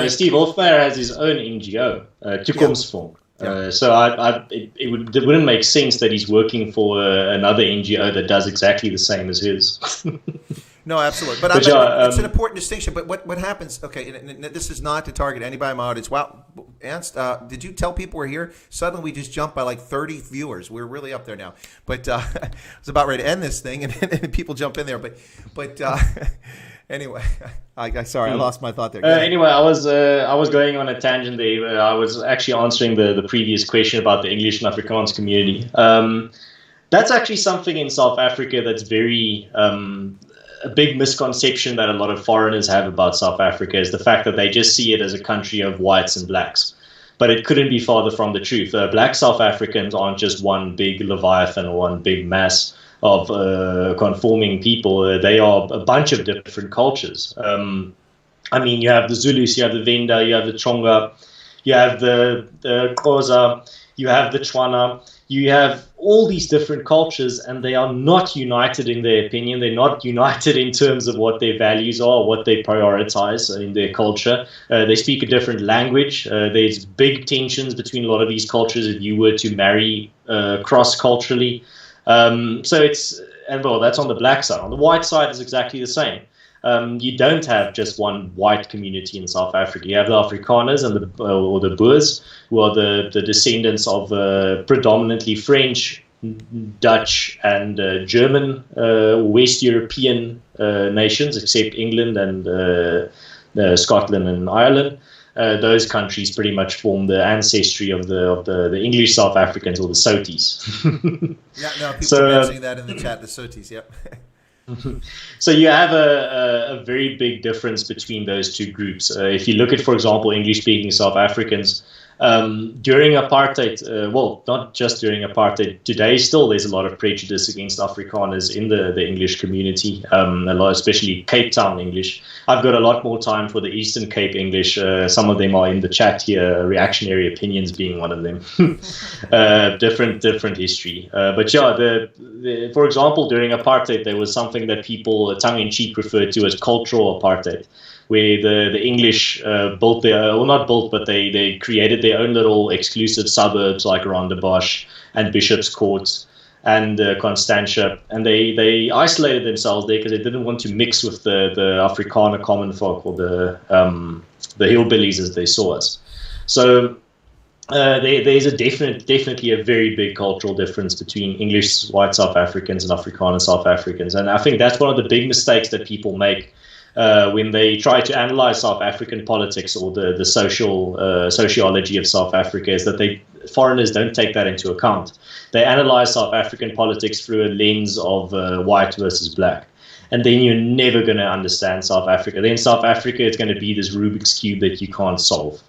Steve Hofmeyer has his own NGO, Toekomsfonds. So it wouldn't make sense that he's working for another NGO that does exactly the same as his. No, absolutely. But it's an important distinction. But what happens, okay, and this is not to target anybody in my audience. Wow, Ernst, did you tell people we're here? Suddenly we just jumped by like 30 viewers. We're really up there now. But I was about ready to end this thing, and people jump in there. But anyway, sorry, I lost my thought there. Anyway, I was going on a tangent there. I was actually answering the previous question about the English and Afrikaans community. That's actually something in South Africa that's very... a big misconception that a lot of foreigners have about South Africa is the fact that they just see it as a country of whites and blacks. But it couldn't be farther from the truth. Black South Africans aren't just one big Leviathan or one big mass of conforming people. They are a bunch of different cultures. I mean, you have the Zulus, you have the Venda, you have the Chonga, you have the Xhosa, you have the Tswana. You have all these different cultures, and they are not united in their opinion. They're not united in terms of what their values are, what they prioritize in their culture. They speak a different language. There's big tensions between a lot of these cultures if you were to marry cross-culturally. That's on the black side. On the white side, it's exactly the same. You don't have just one white community in South Africa. You have the Afrikaners and the Boers, who are the descendants of predominantly French, Dutch, and German West European nations, except England and Scotland and Ireland. Those countries pretty much form the ancestry of the English South Africans, or the Sotis. People are mentioning that in the chat, the Sotis, yep. So you have a very big difference between those two groups. If you look at, for example, English-speaking South Africans, during apartheid, not just during apartheid, today still there's a lot of prejudice against Afrikaners in the English community, a lot, especially Cape Town English. I've got a lot more time for the Eastern Cape English. Some of them are in the chat here, reactionary opinions being one of them. Different history. But yeah, for example, during apartheid, there was something that people tongue-in-cheek referred to as cultural apartheid, where the English built they created their own little exclusive suburbs like Rondebosch and Bishop's Court and Constantia, and they isolated themselves there because they didn't want to mix with the Afrikaner common folk, or the hillbillies as they saw us. So there's definitely a very big cultural difference between English white South Africans and Afrikaner South Africans, and I think that's one of the big mistakes that people make when they try to analyze South African politics or the sociology of South Africa, is that foreigners don't take that into account. They analyze South African politics through a lens of white versus black. And then you're never going to understand South Africa. Then South Africa is going to be this Rubik's Cube that you can't solve.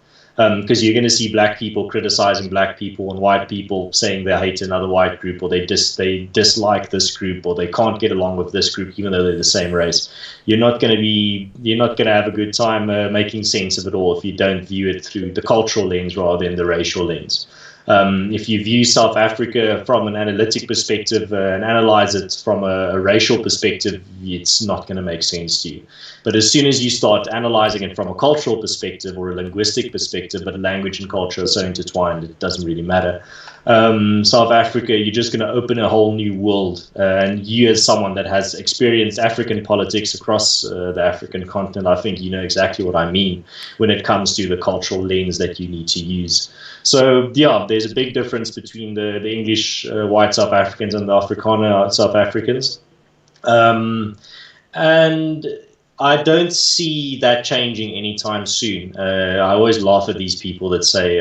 because you're going to see black people criticizing black people and white people saying they hate another white group, or they dislike this group, or they can't get along with this group even though they're the same race. You're not going to have a good time making sense of it all if you don't view it through the cultural lens rather than the racial lens. If you view South Africa from an analytic perspective and analyze it from a racial perspective, it's not going to make sense to you. But as soon as you start analyzing it from a cultural perspective or a linguistic perspective, but language and culture are so intertwined, it doesn't really matter. South Africa, you're just going to open a whole new world. And you, as someone that has experienced African politics across the African continent, I think you know exactly what I mean when it comes to the cultural lens that you need to use. So, yeah, there's a big difference between the English white South Africans and the Afrikaner South Africans. And I don't see that changing anytime soon. I always laugh at these people that say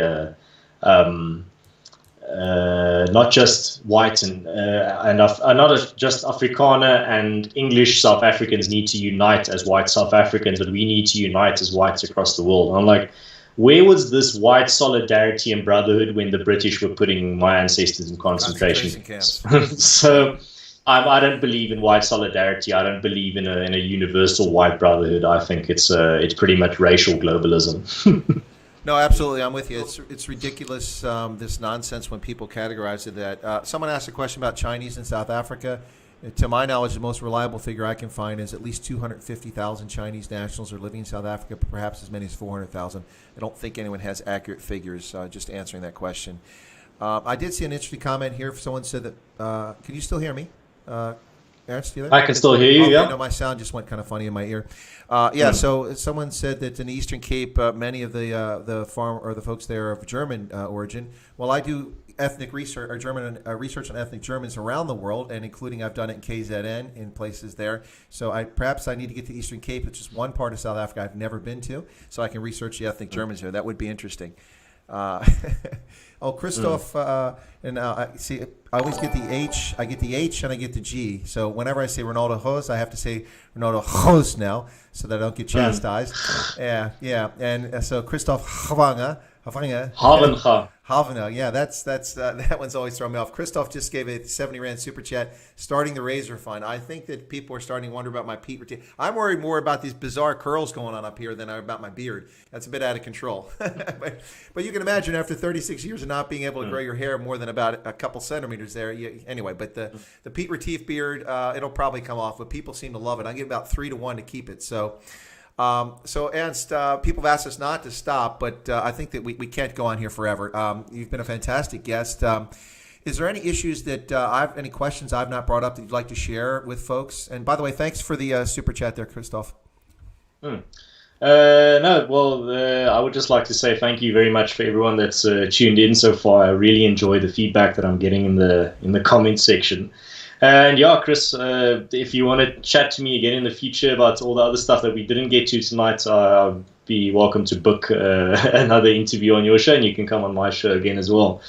not just white and not just Afrikaner and English South Africans need to unite as white South Africans, but we need to unite as whites across the world. And I'm like, where was this white solidarity and brotherhood when the British were putting my ancestors in concentration camps? So I don't believe in white solidarity. I don't believe in a universal white brotherhood. I think it's pretty much racial globalism. No, absolutely, I'm with you. It's ridiculous, this nonsense when people categorize it that. Someone asked a question about Chinese in South Africa. To my knowledge, the most reliable figure I can find is at least 250,000 Chinese nationals are living in South Africa, perhaps as many as 400,000. I don't think anyone has accurate figures, just answering that question. I did see an interesting comment here. Someone said that, can you still hear me? Ernst, you there? I can still hear you, okay, yeah. No, my sound just went kind of funny in my ear. So someone said that in the Eastern Cape, many of the farm or the folks there are of German origin. Well, I do ethnic research or German research on ethnic Germans around the world, and including I've done it in KZN in places there. So perhaps I need to get to Eastern Cape, which is one part of South Africa I've never been to, so I can research the ethnic Germans there. That would be interesting. Christoph, and see, I always get the H. I get the H and I get the G. So whenever I say Ronaldo Hos, I have to say Ronaldo Hos now, so that I don't get chastised. Yeah. And so Christoph Havanga. Havana, yeah, that's that one's always thrown me off. Christoph just gave a 70 Rand super chat, starting the razor fund. I think that people are starting to wonder about my Pete routine. I'm worried more about these bizarre curls going on up here than about my beard. That's a bit out of control. but you can imagine after 36 years of not being able to grow your hair more than about a couple centimeters there. Anyway, but the Pete Retief beard, it'll probably come off, but people seem to love it. I get about 3-1 to keep it. So Ernst, people have asked us not to stop, but I think that we can't go on here forever. You've been a fantastic guest. Is there any issues that any questions I've not brought up that you'd like to share with folks? And by the way, thanks for the super chat there, Christoph. No, well, I would just like to say thank you very much for everyone that's tuned in so far. I really enjoy the feedback that I'm getting in the comment section. And yeah, Chris, if you want to chat to me again in the future about all the other stuff that we didn't get to tonight, I'll be welcome to book another interview on your show, and you can come on my show again as well.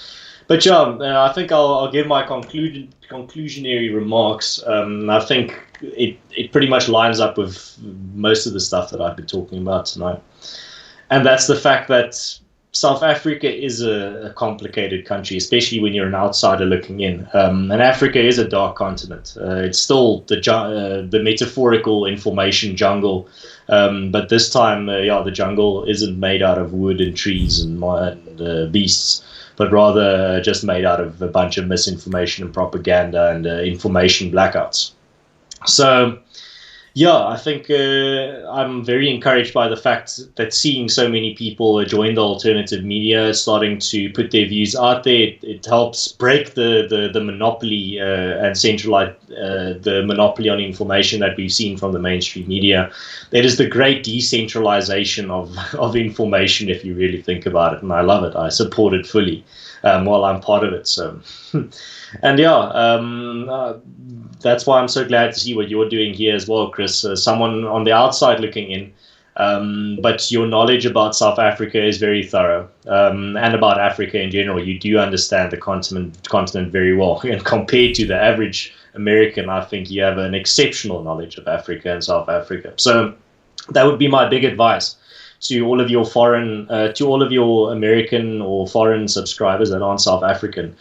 But yeah, I think I'll give my conclusionary remarks. I think it pretty much lines up with most of the stuff that I've been talking about tonight. And that's the fact that South Africa is a complicated country, especially when you're an outsider looking in. And Africa is a dark continent. It's still the metaphorical information jungle. But this time, the jungle isn't made out of wood and trees and beasts, but rather just made out of a bunch of misinformation and propaganda and information blackouts. So, yeah, I think I'm very encouraged by the fact that seeing so many people join the alternative media, starting to put their views out there. It helps break the monopoly and centralize the monopoly on information that we've seen from the mainstream media. That is the great decentralization of information, if you really think about it, and I love it. I support it fully while I'm part of it. So, and yeah. That's why I'm so glad to see what you're doing here as well, Chris. Someone on the outside looking in, but your knowledge about South Africa is very thorough, and about Africa in general. You do understand the continent very well. And compared to the average American, I think you have an exceptional knowledge of Africa and South Africa. So that would be my big advice. to all of your to all of your American or foreign subscribers that aren't South African.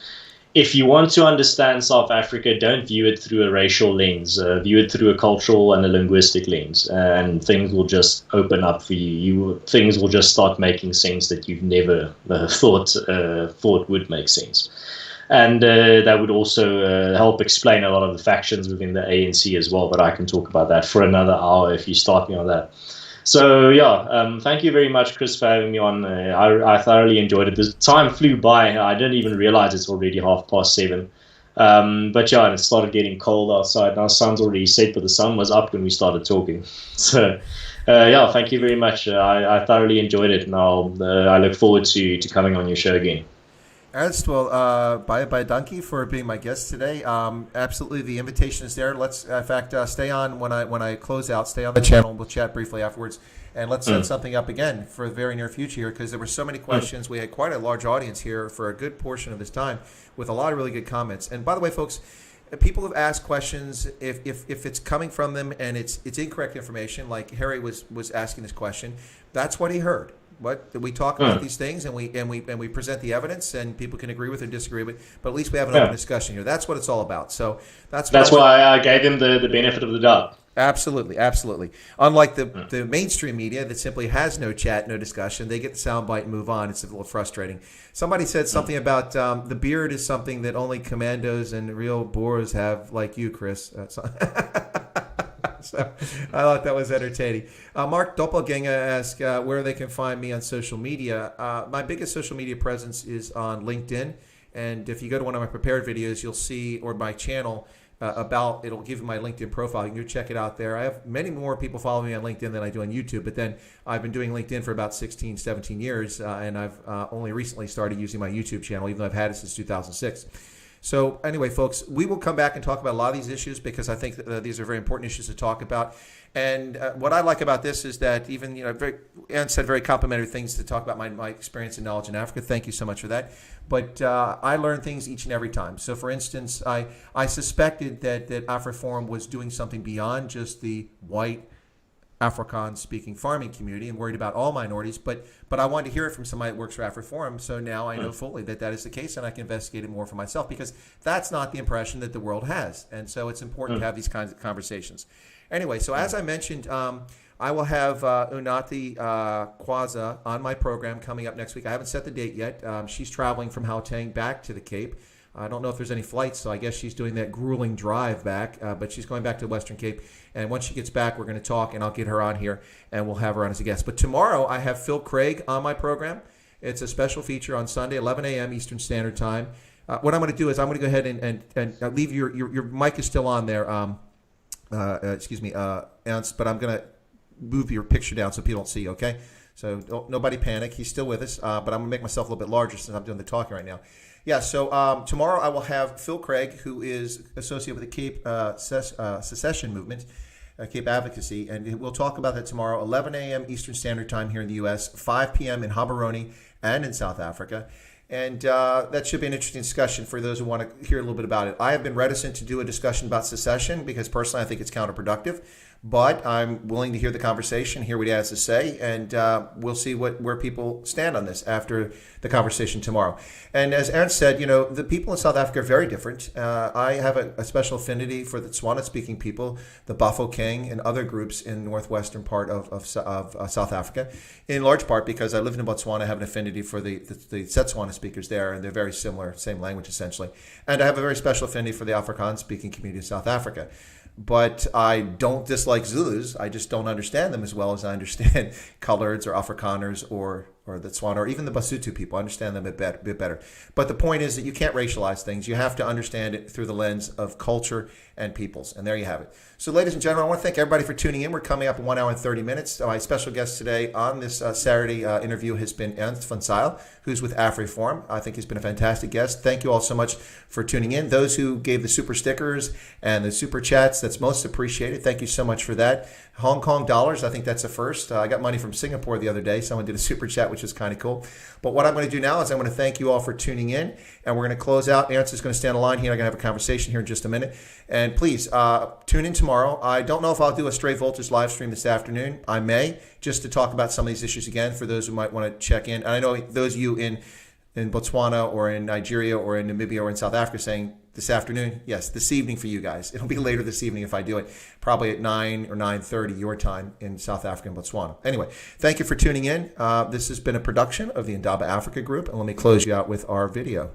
If you want to understand South Africa, don't view it through a racial lens. View it through a cultural and a linguistic lens, and things will just open up for you. Things will just start making sense that you've never thought would make sense. And that would also help explain a lot of the factions within the ANC as well. But I can talk about that for another hour if you start me on that. So yeah, thank you very much, Chris, for having me on. I thoroughly enjoyed it. The time flew by. I didn't even realize it's already 7:30. But yeah, it started getting cold outside. Now the sun's already set, but the sun was up when we started talking. So yeah, thank you very much. I thoroughly enjoyed it, and I look forward to coming on your show again. Ernst, well, bye donkey for being my guest today. Absolutely, the invitation is there. Let's, in fact, stay on when I close out. Stay on the channel. We'll chat briefly afterwards, and let's set something up again for the very near future here, because there were so many questions. We had quite a large audience here for a good portion of this time, with a lot of really good comments. And by the way, folks, people have asked questions. If it's coming from them and it's incorrect information, like Harry was asking this question, that's what he heard. What we talk about these things, and we present the evidence, and people can agree with or disagree with, but at least we have an open discussion here. That's what it's all about. So that's why I gave him the benefit of the doubt. Absolutely. Unlike the mainstream media that simply has no chat, no discussion, they get the soundbite and move on. It's a little frustrating. Somebody said something about the beard is something that only commandos and real Boers have, like you, Chris. So I thought that was entertaining. Mark Doppelganger asked where they can find me on social media. My biggest social media presence is on LinkedIn. And if you go to one of my prepared videos, you'll see, or my channel, it'll give you my LinkedIn profile. You can go check it out there. I have many more people following me on LinkedIn than I do on YouTube. But then I've been doing LinkedIn for about 16, 17 years. And I've only recently started using my YouTube channel, even though I've had it since 2006. So anyway, folks, we will come back and talk about a lot of these issues, because I think that these are very important issues to talk about. And what I like about this is that even, Aaron said very complimentary things to talk about my experience and knowledge in Africa. Thank you so much for that. But I learn things each and every time. So for instance, I suspected that AfriForum was doing something beyond just the white Afrikaans speaking farming community and worried about all minorities, but I wanted to hear it from somebody that works for AfriForum, so now I know fully that is the case, and I can investigate it more for myself, because that's not the impression that the world has, and so it's important to have these kinds of conversations. Anyway, so as I mentioned, I will have Unati Kwaza on my program coming up next week. I haven't set the date yet. She's traveling from Gauteng back to the Cape. I don't know if there's any flights, so I guess she's doing that grueling drive back, but she's going back to the Western Cape. And once she gets back, we're going to talk, and I'll get her on here, and we'll have her on as a guest. But tomorrow, I have Phil Craig on my program. It's a special feature on Sunday, 11 a.m. Eastern Standard Time. What I'm going to do is I'm going to go ahead and leave your mic is still on there. Excuse me, Ernst, but I'm going to move your picture down so people don't see you, okay? So nobody panic. He's still with us, but I'm going to make myself a little bit larger since I'm doing the talking right now. Yeah, so tomorrow I will have Phil Craig, who is associated with the Cape Secession Movement, Cape Advocacy, and we'll talk about that tomorrow, 11 a.m. Eastern Standard Time here in the U.S., 5 p.m. in Gaborone and in South Africa. And that should be an interesting discussion for those who want to hear a little bit about it. I have been reticent to do a discussion about secession because personally I think it's counterproductive. But I'm willing to hear the conversation, hear what he has to say, and we'll see where people stand on this after the conversation tomorrow. And as Aaron said, the people in South Africa are very different. I have a special affinity for the Tswana-speaking people, the Bafokeng, and other groups in the northwestern part of South Africa, in large part because I live in Botswana. I have an affinity for the Setswana speakers there, and they're very similar, same language essentially. And I have a very special affinity for the Afrikaans-speaking community in South Africa. But I don't dislike Zulus. I just don't understand them as well as I understand Coloreds or Afrikaners or the Tswana or even the Basotho people. I understand them a bit better. But the point is that you can't racialize things. You have to understand it through the lens of culture and peoples. And there you have it. So ladies and gentlemen, I want to thank everybody for tuning in. We're coming up in 1 hour and 30 minutes. My special guest today on this Saturday interview has been Ernst van Zyl, who's with AfriForum. I think he's been a fantastic guest. Thank you all so much for tuning in. Those who gave the super stickers and the super chats, that's most appreciated. Thank you so much for that. Hong Kong dollars. I think that's a first. I got money from Singapore the other day. Someone did a super chat, which is kind of cool. But what I'm going to do now is I'm going to thank you all for tuning in, and we're going to close out. Ernst is going to stay on the line here. I'm going to have a conversation here in just a minute. And please tune in tomorrow. I don't know if I'll do a Straight Voltage live stream this afternoon. I may, just to talk about some of these issues again for those who might want to check in. And I know those of you in Botswana or in Nigeria or in Namibia or in South Africa saying this afternoon. Yes, this evening for you guys. It'll be later this evening if I do it, probably at 9 or 9:30 your time in South Africa and Botswana. Anyway, thank you for tuning in. This has been a production of the Indaba Africa Group, and let me close you out with our video.